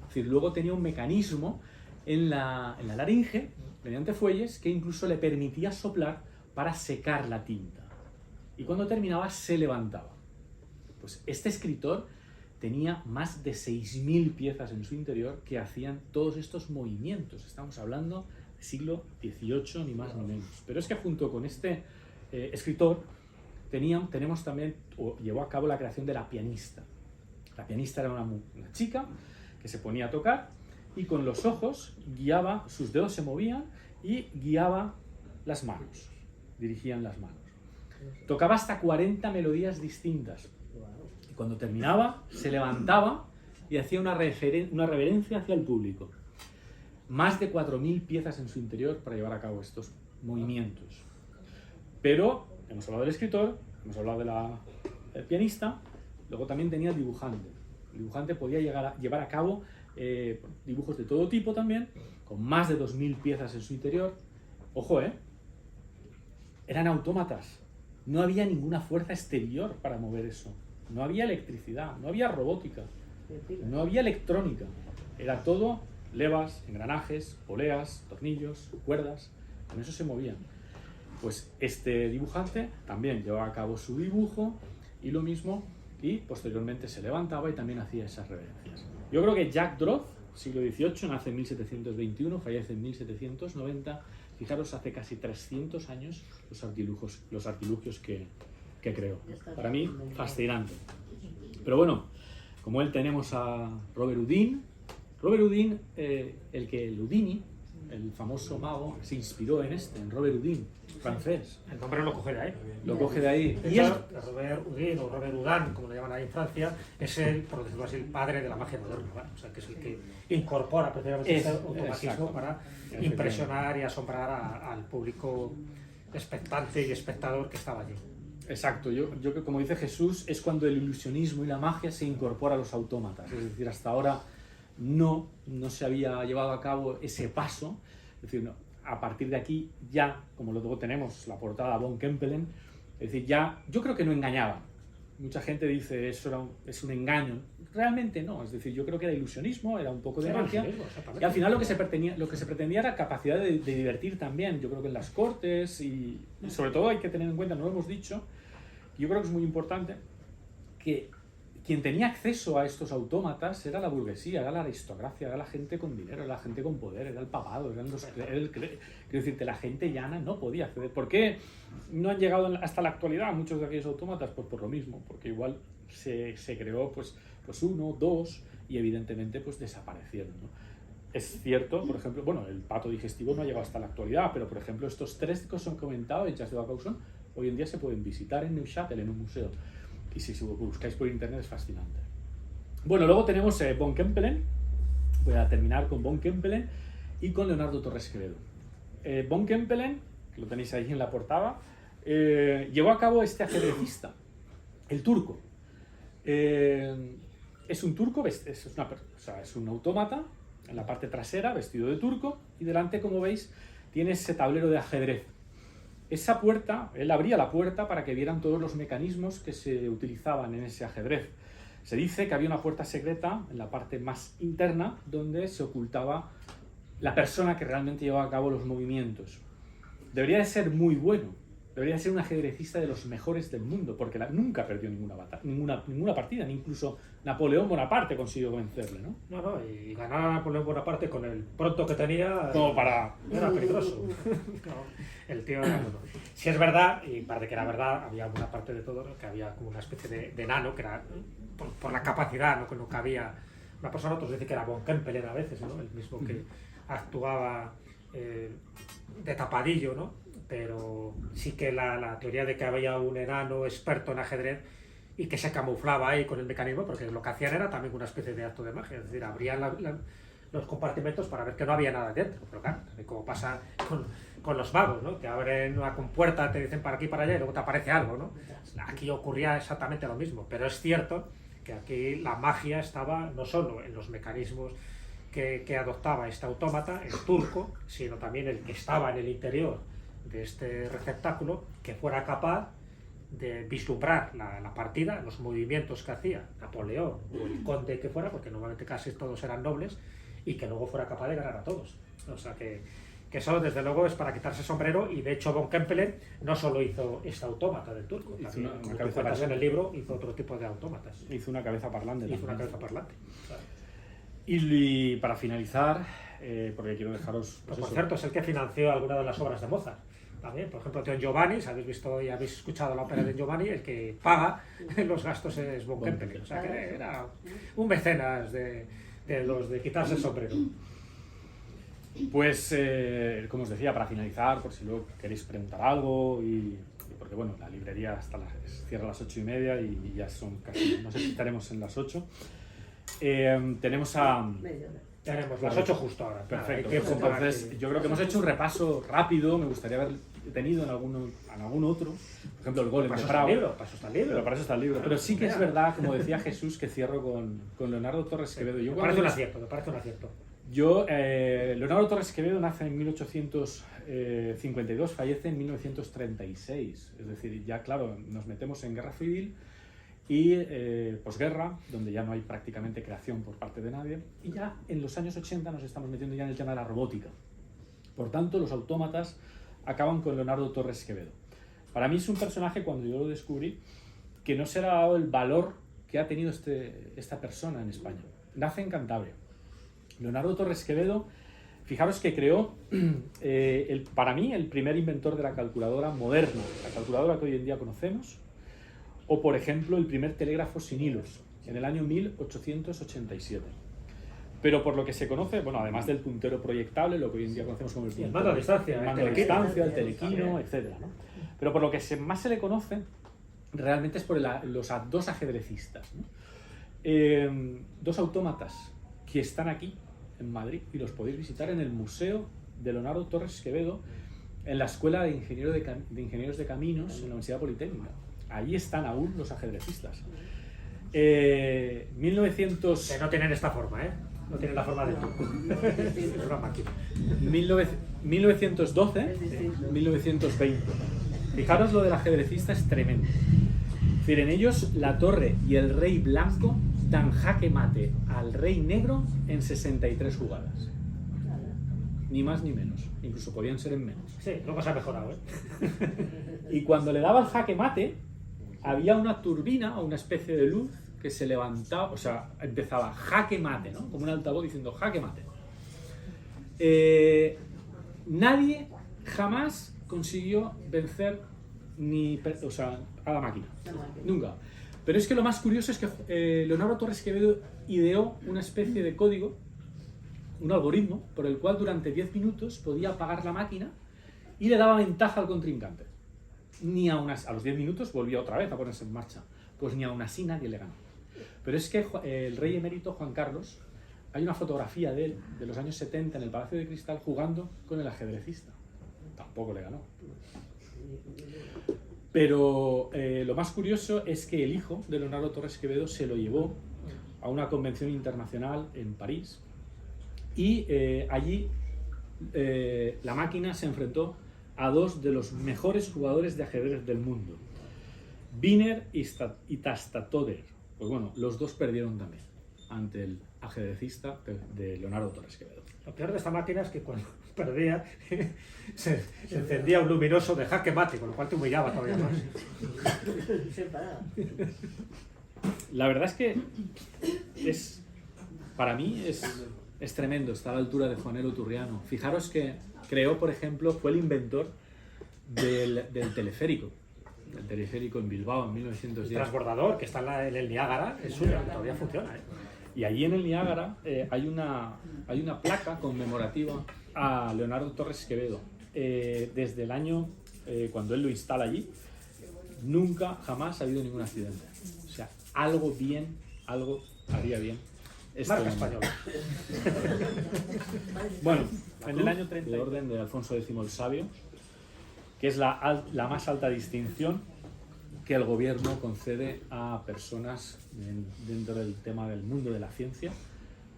Es decir, luego tenía un mecanismo en la laringe, mediante fuelles, que incluso le permitía soplar para secar la tinta. Y cuando terminaba, se levantaba. Pues este escritor tenía más de 6.000 piezas en su interior que hacían todos estos movimientos. Estamos hablando del siglo XVIII, ni más ni menos. Pero es que junto con este escritor tenemos también, o llevó a cabo la creación de la pianista. La pianista era una chica que se ponía a tocar y con los ojos guiaba, sus dedos se movían y guiaba las manos, dirigían las manos. Tocaba hasta 40 melodías distintas. Y cuando terminaba, se levantaba y hacía una reverencia hacia el público. Más de 4.000 piezas en su interior para llevar a cabo estos movimientos. Pero hemos hablado del escritor, hemos hablado del pianista, luego también tenía el dibujante. El dibujante podía llevar a cabo dibujos de todo tipo también, con más de 2.000 piezas en su interior. Ojo, eran autómatas. No había ninguna fuerza exterior para mover eso. No había electricidad, no había robótica, no había electrónica. Era todo levas, engranajes, poleas, tornillos, cuerdas. Con eso se movían. Pues este dibujante también llevaba a cabo su dibujo y lo mismo, y posteriormente se levantaba y también hacía esas reverencias. Yo creo que Jacques Droz, siglo XVIII, nace en 1721, fallece en 1790. Fijaros, hace casi 300 años los artilugios que creó. Para mí, fascinante. Pero bueno, como él tenemos a Robert Houdin. Robert Houdin, Houdini, el famoso mago, se inspiró en Robert Houdin, francés.
El nombre lo coge de ahí.
Lo coge de ahí.
De hecho, Robert Houdin o Robert Houdin, como lo llaman ahí en Francia, es por decirlo así, el padre de la magia moderna, ¿vale? O sea, que es el que incorpora precisamente este automatismo para impresionar y asombrar al público expectante y espectador que estaba allí.
Exacto, yo como dice Jesús, es cuando el ilusionismo y la magia se incorpora a los autómatas. Es decir, hasta ahora no se había llevado a cabo ese paso. Es decir, a partir de aquí ya, como luego tenemos la portada Von Kempelen, es decir, ya yo creo que no engañaba. Mucha gente dice eso es un engaño. Realmente no, es decir, yo creo que era ilusionismo, era un poco de magia. Y al final lo que se pretendía era capacidad de divertir también. Yo creo que en las cortes y sobre todo hay que tener en cuenta, no lo hemos dicho, yo creo que es muy importante que quien tenía acceso a estos autómatas era la burguesía, era la aristocracia, era la gente con dinero, era la gente con poder, era el pagado, quiero decirte, la gente llana no podía acceder. ¿Por qué no han llegado hasta la actualidad muchos de aquellos autómatas? Pues por lo mismo, porque igual se creó pues uno, dos y evidentemente pues desaparecieron, ¿no? Es cierto, por ejemplo, bueno, el pato digestivo no ha llegado hasta la actualidad, pero por ejemplo estos tres que os he comentado, hechas de Vaucanson, hoy en día se pueden visitar en Neuchâtel, en un museo. Y si buscáis por internet es fascinante. Bueno, luego tenemos Von Kempelen. Voy a terminar con Von Kempelen y con Leonardo Torres Quevedo. Von Kempelen, que lo tenéis ahí en la portada, llevó a cabo este ajedrecista, el turco. Es un turco, es un autómata en la parte trasera, vestido de turco, y delante, como veis, tiene ese tablero de ajedrez. Esa puerta, él abría la puerta para que vieran todos los mecanismos que se utilizaban en ese ajedrez. Se dice que había una puerta secreta en la parte más interna donde se ocultaba la persona que realmente llevaba a cabo los movimientos. Debería de ser muy bueno, debería de ser un ajedrecista de los mejores del mundo, porque nunca perdió ninguna partida, ni incluso Napoleón Bonaparte consiguió vencerle, ¿no?
No, y ganar a Napoleón Bonaparte con el pronto que tenía...
Como para...
Era peligroso. El tío era bueno. Si es verdad, y parece que era verdad, había una parte de todo, ¿no? Que había como una especie de enano, que era por la capacidad, ¿no? Que no cabía una persona. Otros dicen que era Von Kempelen a veces, ¿no? El mismo que actuaba de tapadillo, ¿no? Pero sí que la teoría de que había un enano experto en ajedrez y que se camuflaba ahí con el mecanismo, porque lo que hacían era también una especie de acto de magia, es decir, abrían los compartimentos para ver que no había nada dentro, pero claro, como pasa con los magos, ¿no? Que abren una compuerta, te dicen para aquí y para allá y luego te aparece algo, ¿no? Aquí ocurría exactamente lo mismo, pero es cierto que aquí la magia estaba no solo en los mecanismos que adoptaba este autómata, el turco, sino también el que estaba en el interior de este receptáculo, que fuera capaz de vislumbrar la partida, los movimientos que hacía Napoleón o el conde que fuera, porque normalmente casi todos eran nobles, y que luego fuera capaz de ganar a todos. O sea que eso desde luego es para quitarse el sombrero, y de hecho von Kempelen no solo hizo este autómata del turco,
Hizo
también,
una
como
cabeza
tú cuentas en
parlante.
el libro, hizo otro tipo de autómatas.
Hizo una cabeza parlante.
Hizo una
también.
cabeza parlante. Claro.
Y para finalizar, porque quiero dejaros...
Pues,
pues
por
eso.
cierto, es el que financió alguna de las obras de Mozart. También, por ejemplo, Don Giovanni, si habéis visto y habéis escuchado la ópera de Giovanni, el que paga los gastos es von Kempelen. O sea que era un mecenas de los de quitarse el sombrero.
Pues, como os decía, para finalizar, por si luego queréis preguntar algo, y porque bueno, la librería cierra a las 8:30 y ya son casi, no sé si estaremos en las 8. Tenemos a...
Media hora.
Tenemos las 8 justo ahora.
Perfecto.
Hay tiempo para
Entonces,
que-
yo creo que hemos hecho un repaso rápido. Me gustaría haber tenido en algún otro, por ejemplo, el Golem
Para
de
eso está el
Prado.
libro, para eso está el libro.
Pero para eso está el libro. Pero sí que es
Mira.
verdad, como decía Jesús, que cierro con Leonardo Torres Quevedo.
Me
Yo
parece un
cuando-
acierto, me parece un acierto.
Leonardo Torres Quevedo nace en 1852, fallece en 1936. Es decir, ya claro, nos metemos en guerra civil y posguerra, donde ya no hay prácticamente creación por parte de nadie. Y ya en los años 80 nos estamos metiendo ya en el tema de la robótica. Por tanto, los autómatas acaban con Leonardo Torres Quevedo. Para mí es un personaje, cuando yo lo descubrí, que no se le ha dado el valor que ha tenido esta persona en España. Nace en Cantabria. Leonardo Torres Quevedo, fijaros que creó, para mí, el primer inventor de la calculadora moderna, la calculadora que hoy en día conocemos, o por ejemplo, el primer telégrafo sin hilos, en el año 1887. Pero por lo que se conoce, bueno, además del puntero proyectable, lo que hoy en día conocemos como el puntero,
mando a distancia,
el
el
mando a
telequino.
distancia, el telequino,
También.
etc. ¿no? Pero por lo que más se le conoce, realmente es por los dos ajedrecistas, ¿no? Dos autómatas que están aquí, en Madrid, y los podéis visitar en el Museo de Leonardo Torres Quevedo, en la Escuela de Ingenieros de Caminos, en la Universidad Politécnica. Allí están aún los ajedrecistas. 1900...
Que no tienen esta forma, ¿eh? No tienen la forma del turco. Es una máquina.
1912, 1920. Fijaros, lo del ajedrecista es tremendo. Es decir, en ellos la torre y el rey blanco dan jaque mate al rey negro en 63 jugadas. Ni más ni menos. Incluso podían ser en menos.
Sí, luego se ha mejorado, ¿eh?
Y cuando le daba el jaque mate, había una turbina o una especie de luz que se levantaba, o sea, empezaba jaque mate, ¿no? Como un altavoz diciendo jaque mate. Nadie jamás consiguió vencer a la máquina. Nunca. Pero es que lo más curioso es que Leonardo Torres Quevedo ideó una especie de código, un algoritmo, por el cual durante 10 minutos podía apagar la máquina y le daba ventaja al contrincante. A los 10 minutos volvía otra vez a ponerse en marcha. Pues ni aún así nadie le ganó. Pero es que el rey emérito Juan Carlos, hay una fotografía de él de los años 70 en el Palacio de Cristal jugando con el ajedrecista. Tampoco le ganó. Pero lo más curioso es que el hijo de Leonardo Torres Quevedo se lo llevó a una convención internacional en París y allí la máquina se enfrentó a dos de los mejores jugadores de ajedrez del mundo, Wiener y Tastatoder. Pues bueno, los dos perdieron también ante el ajedrecista de Leonardo Torres Quevedo.
Lo peor de esta máquina es que cuando perdía se encendía un luminoso de jaque mate, con lo cual te humillaba todavía más.
Se paraba.
La verdad es que para mí es tremendo, está a la altura de Juanelo Turriano. Fijaros que creó, por ejemplo, fue el inventor del teleférico. El teleférico en Bilbao en
El
1910.
transbordador que está en el Niágara es suyo, todavía funciona, ¿eh?
Y allí en el Niágara hay una placa conmemorativa a Leonardo Torres Quevedo. Desde el año, cuando él lo instala allí, nunca, jamás ha habido ningún accidente. O sea, algo haría bien.
Marca española.
Bueno, en el año 30 de orden de Alfonso X el Sabio, que es la más alta distinción que el gobierno concede a personas dentro del tema del mundo de la ciencia.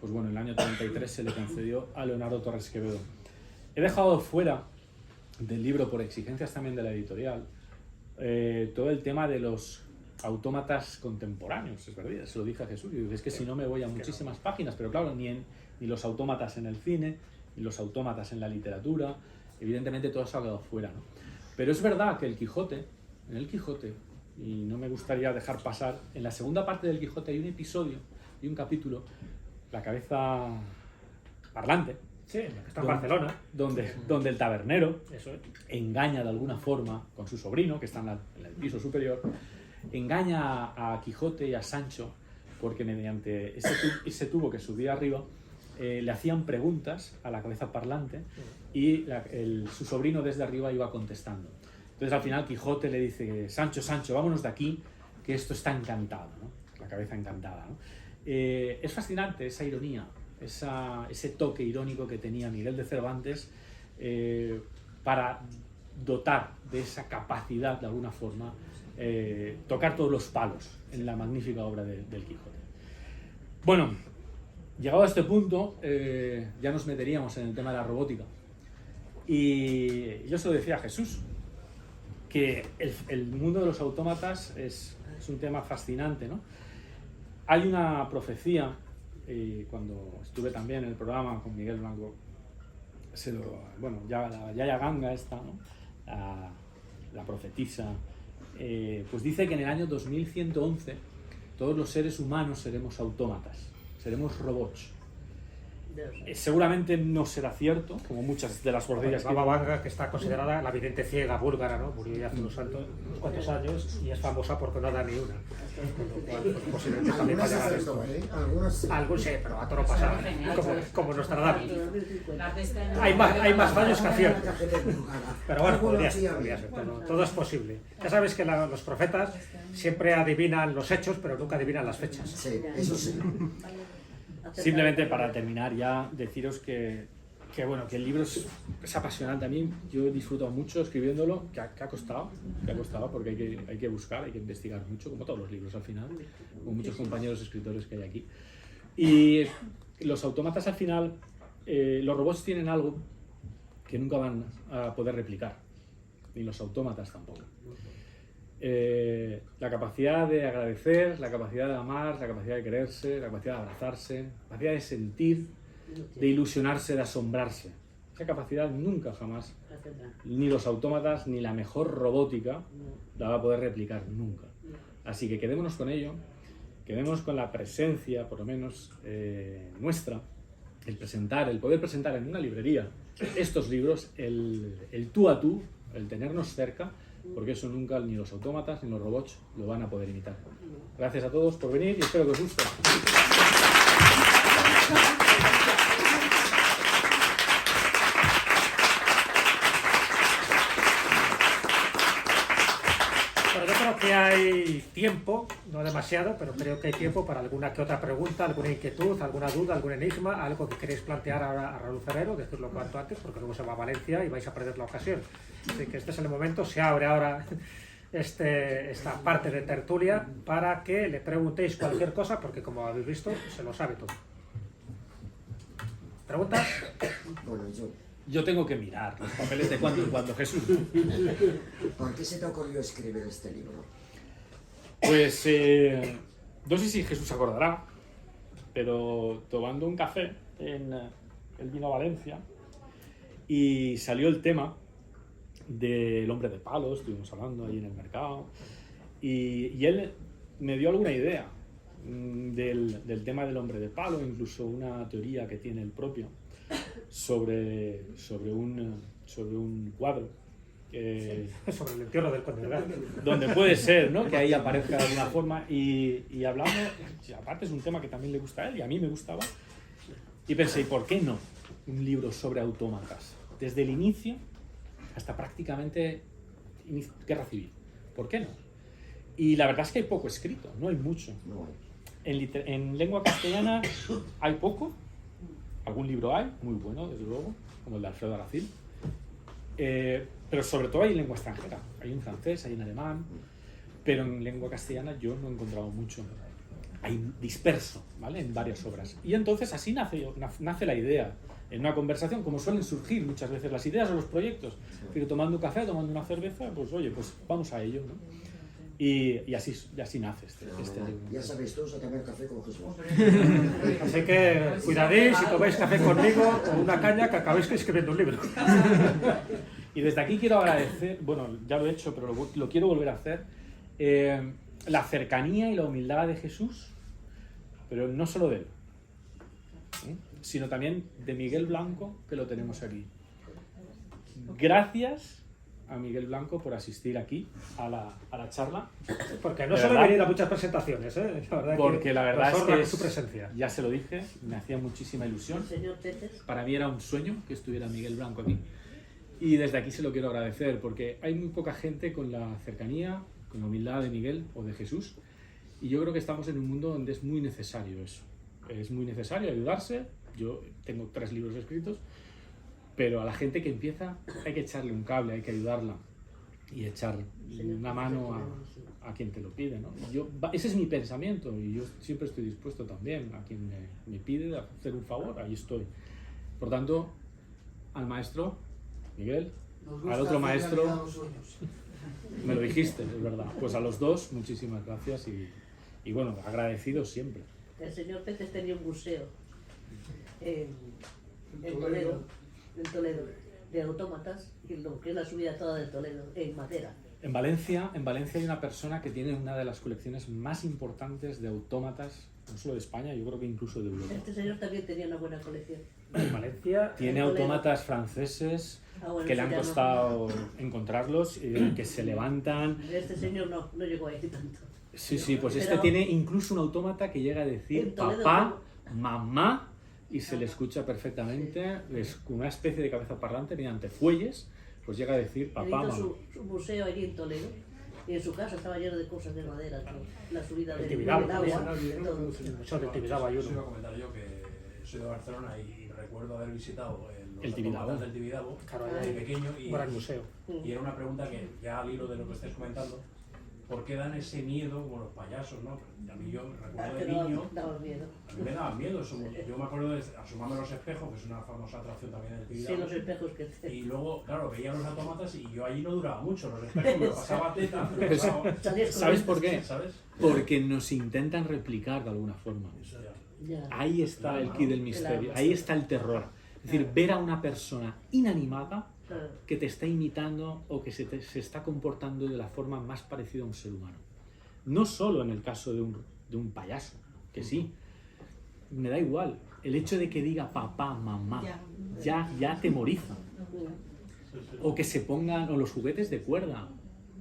Pues bueno, en el año 33 se le concedió a Leonardo Torres Quevedo. He dejado fuera del libro, por exigencias también de la editorial, todo el tema de los autómatas contemporáneos, es verdad, se lo dije a Jesús, y es que si no me voy a muchísimas páginas, pero claro, ni los autómatas en el cine, ni los autómatas en la literatura, evidentemente todo eso ha quedado fuera, ¿no? Pero es verdad que en el Quijote, y no me gustaría dejar pasar, en la segunda parte del Quijote hay un episodio y un capítulo, La cabeza parlante,
Sí, la que está en Barcelona.
donde el tabernero
Eso es.
engaña de alguna forma con su sobrino, que está en el piso superior, engaña a Quijote y a Sancho porque mediante ese tubo que subía arriba le hacían preguntas a la cabeza parlante y su sobrino desde arriba iba contestando. Entonces al final Quijote le dice: Sancho, Sancho, vámonos de aquí, que esto está encantado, ¿no? La cabeza encantada, ¿no? Es fascinante esa ironía, ese toque irónico que tenía Miguel de Cervantes para dotar de esa capacidad, de alguna forma, tocar todos los palos en la magnífica obra del Quijote. Bueno, llegado a este punto, ya nos meteríamos en el tema de la robótica. Y yo se lo decía a Jesús, que el mundo de los autómatas es un tema fascinante, ¿no? Hay una profecía, cuando estuve también en el programa con Miguel Blanco, la Yaya Ganga esta, ¿no? La profetisa, pues dice que en el año 2111 todos los seres humanos seremos autómatas, seremos robots. Seguramente no será cierto, como muchas de las profecías
Baba Vanga, que está considerada la vidente ciega búlgara, ¿no? Murió ya hace unos cuantos años y es famosa porque no da ni una. Con lo cual, pues, posiblemente también
Algunas
fallará
acertó,
esto.
Algunas sí.
Algo sí, pero a toro pasado, como Nostradamus. Hay más fallos que aciertos. Pero bueno, podría ser, todo es posible. Ya sabes que los profetas siempre adivinan los hechos, pero nunca adivinan las fechas.
Sí, eso sí.
Simplemente para terminar ya, deciros que el libro es apasionante. A mí, yo he disfrutado mucho escribiéndolo, que ha costado porque hay que buscar, hay que investigar mucho, como todos los libros al final, con muchos compañeros escritores que hay aquí. Y los autómatas al final, los robots tienen algo que nunca van a poder replicar, ni los autómatas tampoco. La capacidad de agradecer, la capacidad de amar, la capacidad de quererse, la capacidad de abrazarse, la capacidad de sentir, de ilusionarse, de asombrarse. Esa capacidad nunca jamás, ni los autómatas, ni la mejor robótica la va a poder replicar nunca. Así que quedémonos con ello, quedémonos con la presencia, por lo menos nuestra, el poder presentar en una librería estos libros, el tú a tú, el tenernos cerca, porque eso nunca ni los autómatas ni los robots lo van a poder imitar. Gracias a todos por venir y espero que os guste.
Bueno, yo creo que hay tiempo, no demasiado, pero creo que hay tiempo para alguna que otra pregunta, alguna inquietud, alguna duda, algún enigma, algo que queréis plantear ahora a Raúl Ferrero, decirlo cuanto antes, porque luego se va a Valencia y vais a perder la ocasión. Así que este es el momento, se abre ahora esta parte de tertulia para que le preguntéis cualquier cosa, porque como habéis visto, se lo sabe todo. ¿Preguntas?
Bueno,
Yo tengo que mirar los papeles de cuando en cuando, Jesús.
¿Por qué se te ocurrió escribir este libro?
Pues no sé si Jesús se acordará, pero tomando un café, él vino a Valencia y salió el tema del hombre de palo, estuvimos hablando ahí en el mercado, y él me dio alguna idea del tema del hombre de palo, incluso una teoría que tiene el propio sobre un cuadro
Sobre el entierro del Conde de Gante.
donde puede ser, ¿no?, que ahí aparezca de alguna forma, y hablamos, y aparte es un tema que también le gusta a él y a mí me gustaba, y pensé, ¿y por qué no un libro sobre autómatas? Desde el inicio hasta prácticamente Guerra Civil. ¿Por qué no? Y la verdad es que hay poco escrito, no hay mucho.
No.
En lengua castellana hay poco, algún libro hay, muy bueno, desde luego, como el de Alfredo Aracil, pero sobre todo hay en lengua extranjera, hay en francés, hay en alemán, pero en lengua castellana yo no he encontrado mucho. Hay disperso, ¿vale?, en varias obras. Y entonces así nace la idea en una conversación, como suelen surgir muchas veces las ideas o los proyectos, pero tomando un café, tomando una cerveza, pues oye, pues vamos a ello, ¿no? Y así nace este libro.
Ya sabéis todos a tomar café con Jesús.
Así que cuidadéis si tomáis café conmigo o una caña que acabéis escribiendo un libro.
Y desde aquí quiero agradecer, bueno, ya lo he hecho, pero lo quiero volver a hacer, la cercanía y la humildad de Jesús, pero no solo de él, sino también de Miguel Blanco, que lo tenemos aquí. Gracias a Miguel Blanco por asistir aquí a la charla.
Porque no suele venir a muchas presentaciones, ¿eh?
Porque la verdad es que
su presencia.
Ya se lo dije, me hacía muchísima ilusión.
Señor Peces.
Para mí era un sueño que estuviera Miguel Blanco aquí. Y desde aquí se lo quiero agradecer, porque hay muy poca gente con la cercanía, con la humildad de Miguel o de Jesús. Y yo creo que estamos en un mundo donde es muy necesario eso. Es muy necesario ayudarse. Yo tengo 3 libros escritos, pero a la gente que empieza hay que echarle un cable, hay que ayudarla y echar una mano a quien te lo pide, ¿no? Ese es mi pensamiento y yo siempre estoy dispuesto también a quien me pide hacer un favor, ahí estoy. Por tanto, al maestro Miguel, al otro maestro, me lo dijiste, es verdad. Pues a los dos, muchísimas gracias y bueno, agradecidos siempre.
El señor Peces tenía un museo en Toledo, de autómatas, y lo que es la subida toda de Toledo, en madera.
En Valencia hay una persona que tiene una de las colecciones más importantes de autómatas, no solo de España, yo creo que incluso de Europa.
Este señor también tenía una buena colección.
En Valencia
tiene autómatas franceses que le han costado encontrarlos, que se levantan.
Este señor no llegó ahí tanto.
Sí, pues este tiene incluso un autómata que llega a decir papá, mamá, y se le escucha perfectamente, es una especie de cabeza parlante mediante fuelles, pues llega a decir papá, mamá.
Su museo allí en Toledo, y en su casa estaba lleno de cosas de madera, la subida del
Tibidabo,
agua,
el museo del Tibidabo hay
Eso iba a
uno.
comentar yo, que soy de Barcelona y recuerdo haber visitado
El
los
Tibidabo.
autómatas del Tibidabo
Claro,
de pequeño
Gran museo.
y era una pregunta que ya al hilo de lo que estáis comentando, ¿por qué dan ese miedo con los payasos, no? A mí yo recuerdo de niño,
daba miedo.
a mí me daban miedo, yo me acuerdo de asomarme a los espejos, que es una famosa atracción también del
Sí,
Tibidabo.
los espejos que
Y luego, claro, veía los autómatas y yo allí no duraba mucho, los espejos me lo pasaba teta, me lo pasaba,
¿Sabes por qué?
¿sabes?
Porque nos intentan replicar de alguna forma.
Ya.
Ahí está el quid del misterio, ahí está el terror. Es decir, ver a una persona inanimada
Claro.
que te está imitando o que se está comportando de la forma más parecida a un ser humano. No solo en el caso de un payaso, que sí, me da igual. El hecho de que diga papá, mamá, ya atemoriza. O que se pongan, o los juguetes de cuerda,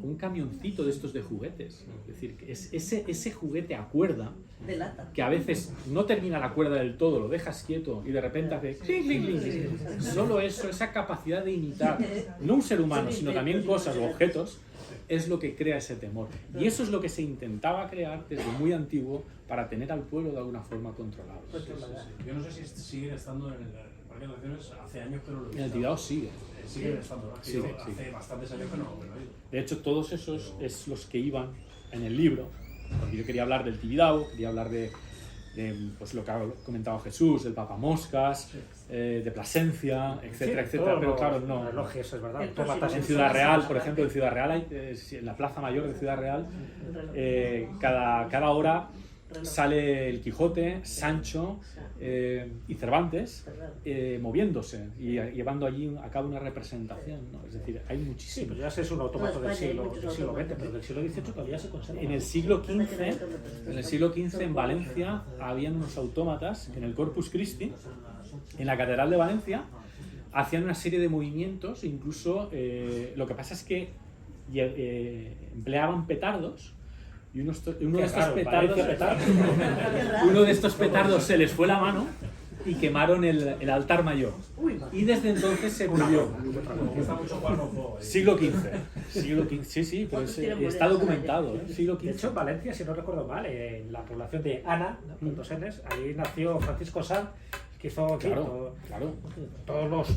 un camioncito de estos de juguetes. Es decir, que ese juguete a cuerda,
De lata.
que a veces no termina la cuerda del todo, lo dejas quieto y de repente hace clink, clink, clink. Solo eso, esa capacidad de imitar, no un ser humano, sino también cosas o objetos, es lo que crea ese temor. Y eso es lo que se intentaba crear desde muy antiguo para tener al pueblo de alguna forma controlado.
Yo no sé si siguen estando en el parque de atracciones, hace años que no lo he
En el
visto.
Tibidabo sigue.
Siguen estando, ¿no?
Sí,
Yo
sí.
hace bastantes años que no lo he ido.
De hecho, todos esos es los que iban en el libro, porque yo quería hablar del Tibidabo, quería hablar de pues, lo que ha comentado Jesús, del Papamoscas, de Plasencia, etcétera, etcétera, pero claro, no.
Relojes, es verdad.
Entonces,
Autómatas
En Ciudad Real, por ejemplo, en Ciudad Real, en la Plaza Mayor de Ciudad Real, cada hora sale el Quijote, Sancho y Cervantes moviéndose y llevando allí a cabo una representación, ¿no? Es decir, hay
Sí,
muchísimos.
pero ya ese es un automato del
España hay
siglo
muchos
XX,
autómatas.
pero del siglo XVIII todavía se conserva.
En el siglo XV en Valencia habían unos autómatas en el Corpus Christi, en la Catedral de Valencia, hacían una serie de movimientos, incluso lo que pasa es que empleaban petardos. Y uno de estos petardos se les fue la mano y quemaron el altar mayor. Y desde entonces se prohibió.
Me gusta mucho jugar los juegos.
Siglo XV. Sí, pero está documentado. Siglo
De hecho, en
XV.
Valencia, si no recuerdo mal, en la población de Ana, ¿no? Con 2 Ns, ahí nació Francisco Sanz, que hizo en fin,
Claro.
todos los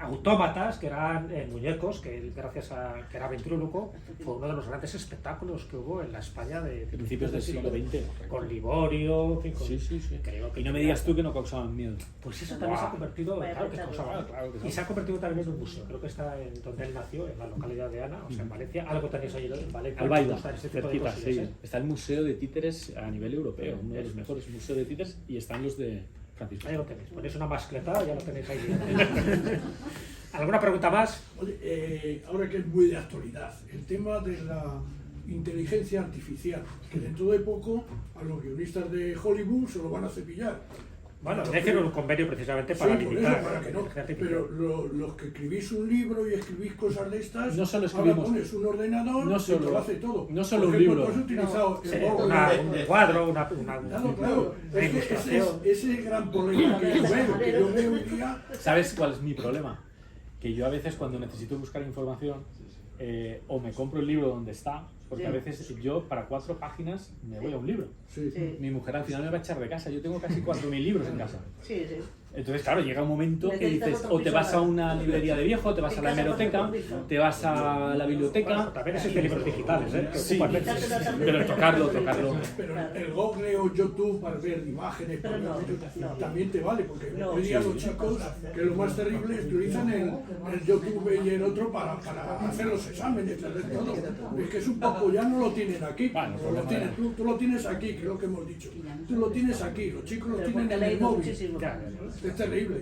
autómatas, que eran muñecos, que él, gracias a que era ventríloco, fue uno de los grandes espectáculos que hubo en la España de
Principios del siglo XX.
con Liborio, en fin, con,
Sí, sí, sí.
creo que
Y no me digas tú que no causaban miedo.
pues eso también se ha convertido,
Vaya
claro que
espectáculo.
causaba,
Claro que sí.
y se ha convertido también en un museo, creo que está en donde él nació, en la localidad de Ana, o sea, en Valencia, algo tenéis ahí en Valencia.
Albaida,
Está ese tipo de
cerquita,
cosillas,
sí.
¿eh?
Está el Museo de Títeres a nivel europeo, uno de los mejores museos de títeres, y están los de Francisco.
Ahí lo tenéis, ponéis una mascleta, ya lo tenéis ahí. ¿Alguna pregunta más?
Oye, ahora que es muy de actualidad, el tema de la inteligencia artificial, que dentro de poco a los guionistas de Hollywood se lo van a cepillar.
Bueno, hay que hacer un convenio precisamente para
Sí, por
limitar
eso, para que
la
no.
inteligencia artificial.
Pero los que escribís un libro y escribís cosas de estas,
No solo
ahora
escribimos-
pones un ordenador
no
y
solo-
te lo hace todo.
no solo
Por
un
ejemplo,
libro.
tú has utilizado
Sí,
el Google.
un cuadro, una
Claro, es que
ilustración.
ese gran problema que yo veo hoy día.
¿Sabes cuál es mi problema? Que yo a veces cuando necesito buscar información o me compro el libro donde está, porque
Sí.
a veces yo para 4 páginas me voy a un libro.
Sí.
Sí,
Mi mujer al final me va a echar de casa, yo tengo casi 4.000 libros en casa.
sí, sí.
Entonces, claro, llega un momento que
Necesitas
dices,
otro
o te
piso
vas a
ahora.
una librería de viejo, te vas a la
En casa
hemeroteca,
pasa por piso.
te vas a la biblioteca.
También existen libros digitales, ¿eh? Que
Sí,
ocupan menos.
pero tocarlo.
Pero el Google o YouTube para ver imágenes, para
Pero no,
ver
no.
también te vale, porque
No.
hoy día los chicos, que es lo más terrible, utilizan el YouTube y el otro para hacer los exámenes, hacer todo. Es que es un poco, ya no lo tienen aquí,
Bueno,
no lo tienes, tú lo tienes aquí, que es lo que hemos dicho. Tú lo tienes aquí, los chicos lo
Pero
tienen
porque ha
en el
leído
móvil.
muchísimo.
Es terrible.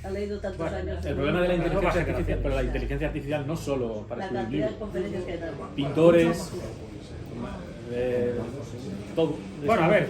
Ha leído tantos años.
El problema de la inteligencia
nuevas
artificial,
generaciones.
pero la inteligencia artificial no solo para
La
escribir
cantidad de
libros,
conferencias que hay dado.
pintores, todo.
Bueno, a ver,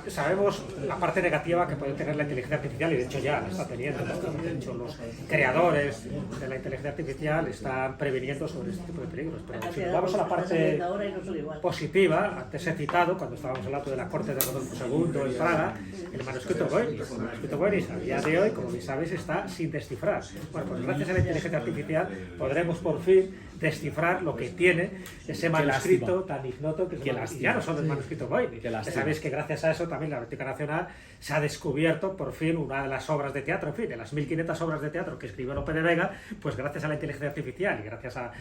sabemos la parte negativa que puede tener la inteligencia artificial y de hecho ya la está teniendo, ¿no? De hecho los creadores de la inteligencia artificial están previniendo sobre este tipo de peligros,
La
pero si
cantidad
nos vamos a la
de cosas que
parte
están saliendo ahora y no son igual.
positiva, antes he citado, cuando estábamos hablando de la corte de Rodolfo II en Praga, el manuscrito Voynich. El manuscrito Voynich a día de hoy, como bien sabéis, está sin descifrar. Bueno, pues gracias a la inteligencia artificial podremos por fin descifrar lo que tiene ese manuscrito tan ignoto que es
Qué
y
lástima.
ya no solo el manuscrito Voynich.
Qué
Ya
lástima.
sabéis que gracias a eso también la Biblioteca Nacional se ha descubierto por fin una de las obras de teatro, en fin, de las 1500 obras de teatro que escribió Lope de Vega, pues gracias a la inteligencia artificial y gracias a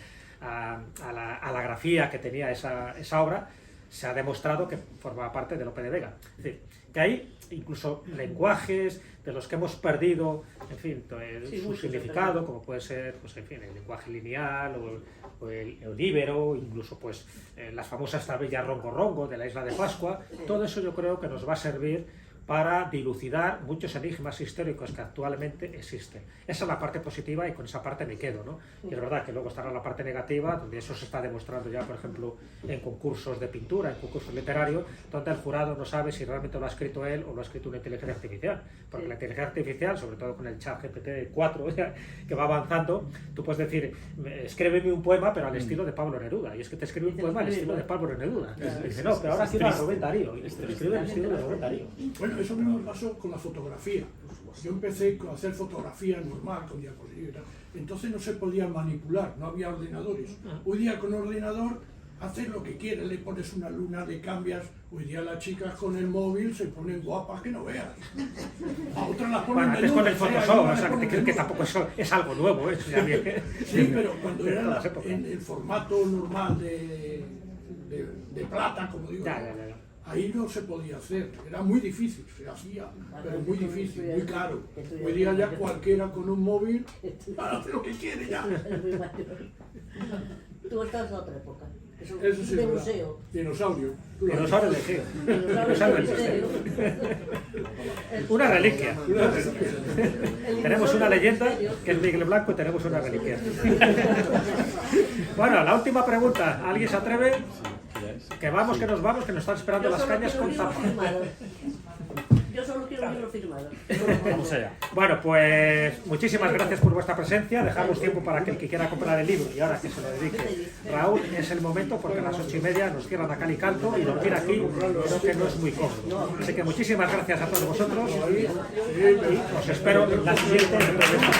la grafía que tenía esa obra, se ha demostrado que formaba parte de Lope de Vega. Es decir, que hay incluso lenguajes de los que hemos perdido, en fin,
Sí,
su
muchos,
significado,
¿verdad?
como puede ser, pues en fin, el lenguaje lineal o el íbero, incluso pues las famosas tablillas rongo-rongo de la isla de Pascua. Todo eso yo creo que nos va a servir para dilucidar muchos enigmas históricos que actualmente existen. Esa es la parte positiva y con esa parte me quedo, ¿no? Y es verdad que luego estará la parte negativa, donde eso se está demostrando ya, por ejemplo, en concursos de pintura, en concursos literarios, donde el jurado no sabe si realmente lo ha escrito él o lo ha escrito una inteligencia artificial. Porque la inteligencia artificial, sobre todo con el chat GPT 4 que va avanzando, tú puedes decir, escríbeme un poema, pero al estilo de Pablo Neruda. Y es que te escribe un poema al estilo de Pablo Neruda. Y dice, no, pero ahora quiero a Rubén Darío. Y te escribe al estilo de Rubén Darío.
Bueno, eso mismo pasó con la fotografía. Yo empecé a hacer fotografía normal, con diapositivas y tal. Entonces no se podía manipular, no había ordenadores. Hoy día con ordenador haces lo que quieres, le pones una luna, le cambias. Hoy día las chicas con el móvil se ponen guapas que no veas. A otras las ponen
Bueno, antes con el
desnudas,
Photoshop,
algunas
o sea,
las
que,
ponen
que
desnudas.
tampoco es algo nuevo, eso ya viene.
Sí, pero cuando era
de todas las épocas.
en el formato normal de plata, como digo,
Ya, ya, ya.
ahí no se podía hacer, era muy difícil, se hacía, pero muy difícil, muy caro. Hoy día ya cualquiera con un móvil hace lo que quiere ya.
Es muy mayor. Tú estás en otra época. Es un,
Eso sí,
de
es verdad.
museo.
Dinosaurio. Tú lo has
Dinosaurio
dicho.
de Geo.
Dinosaurio del misterio.
Una reliquia.
El
Tenemos una
dinosaurio del
leyenda
misterio.
que es Miguel Blanco y tenemos una reliquia. Bueno, la última pregunta. ¿Alguien se atreve? Que vamos, que nos vamos, que nos están esperando
Yo
las
solo
cañas
quiero un
con
libro
tapa.
firmado. Yo solo quiero un libro firmado.
Vamos allá.
Bueno, pues muchísimas gracias por vuestra presencia. Dejamos tiempo para que el que quiera comprar el libro y ahora que se lo dedique Raúl, es el momento porque a las 8:30 nos cierran a cal y canto y dormir aquí creo que no es muy cómodo. Así que muchísimas gracias a todos vosotros y os espero en la siguiente entrevista.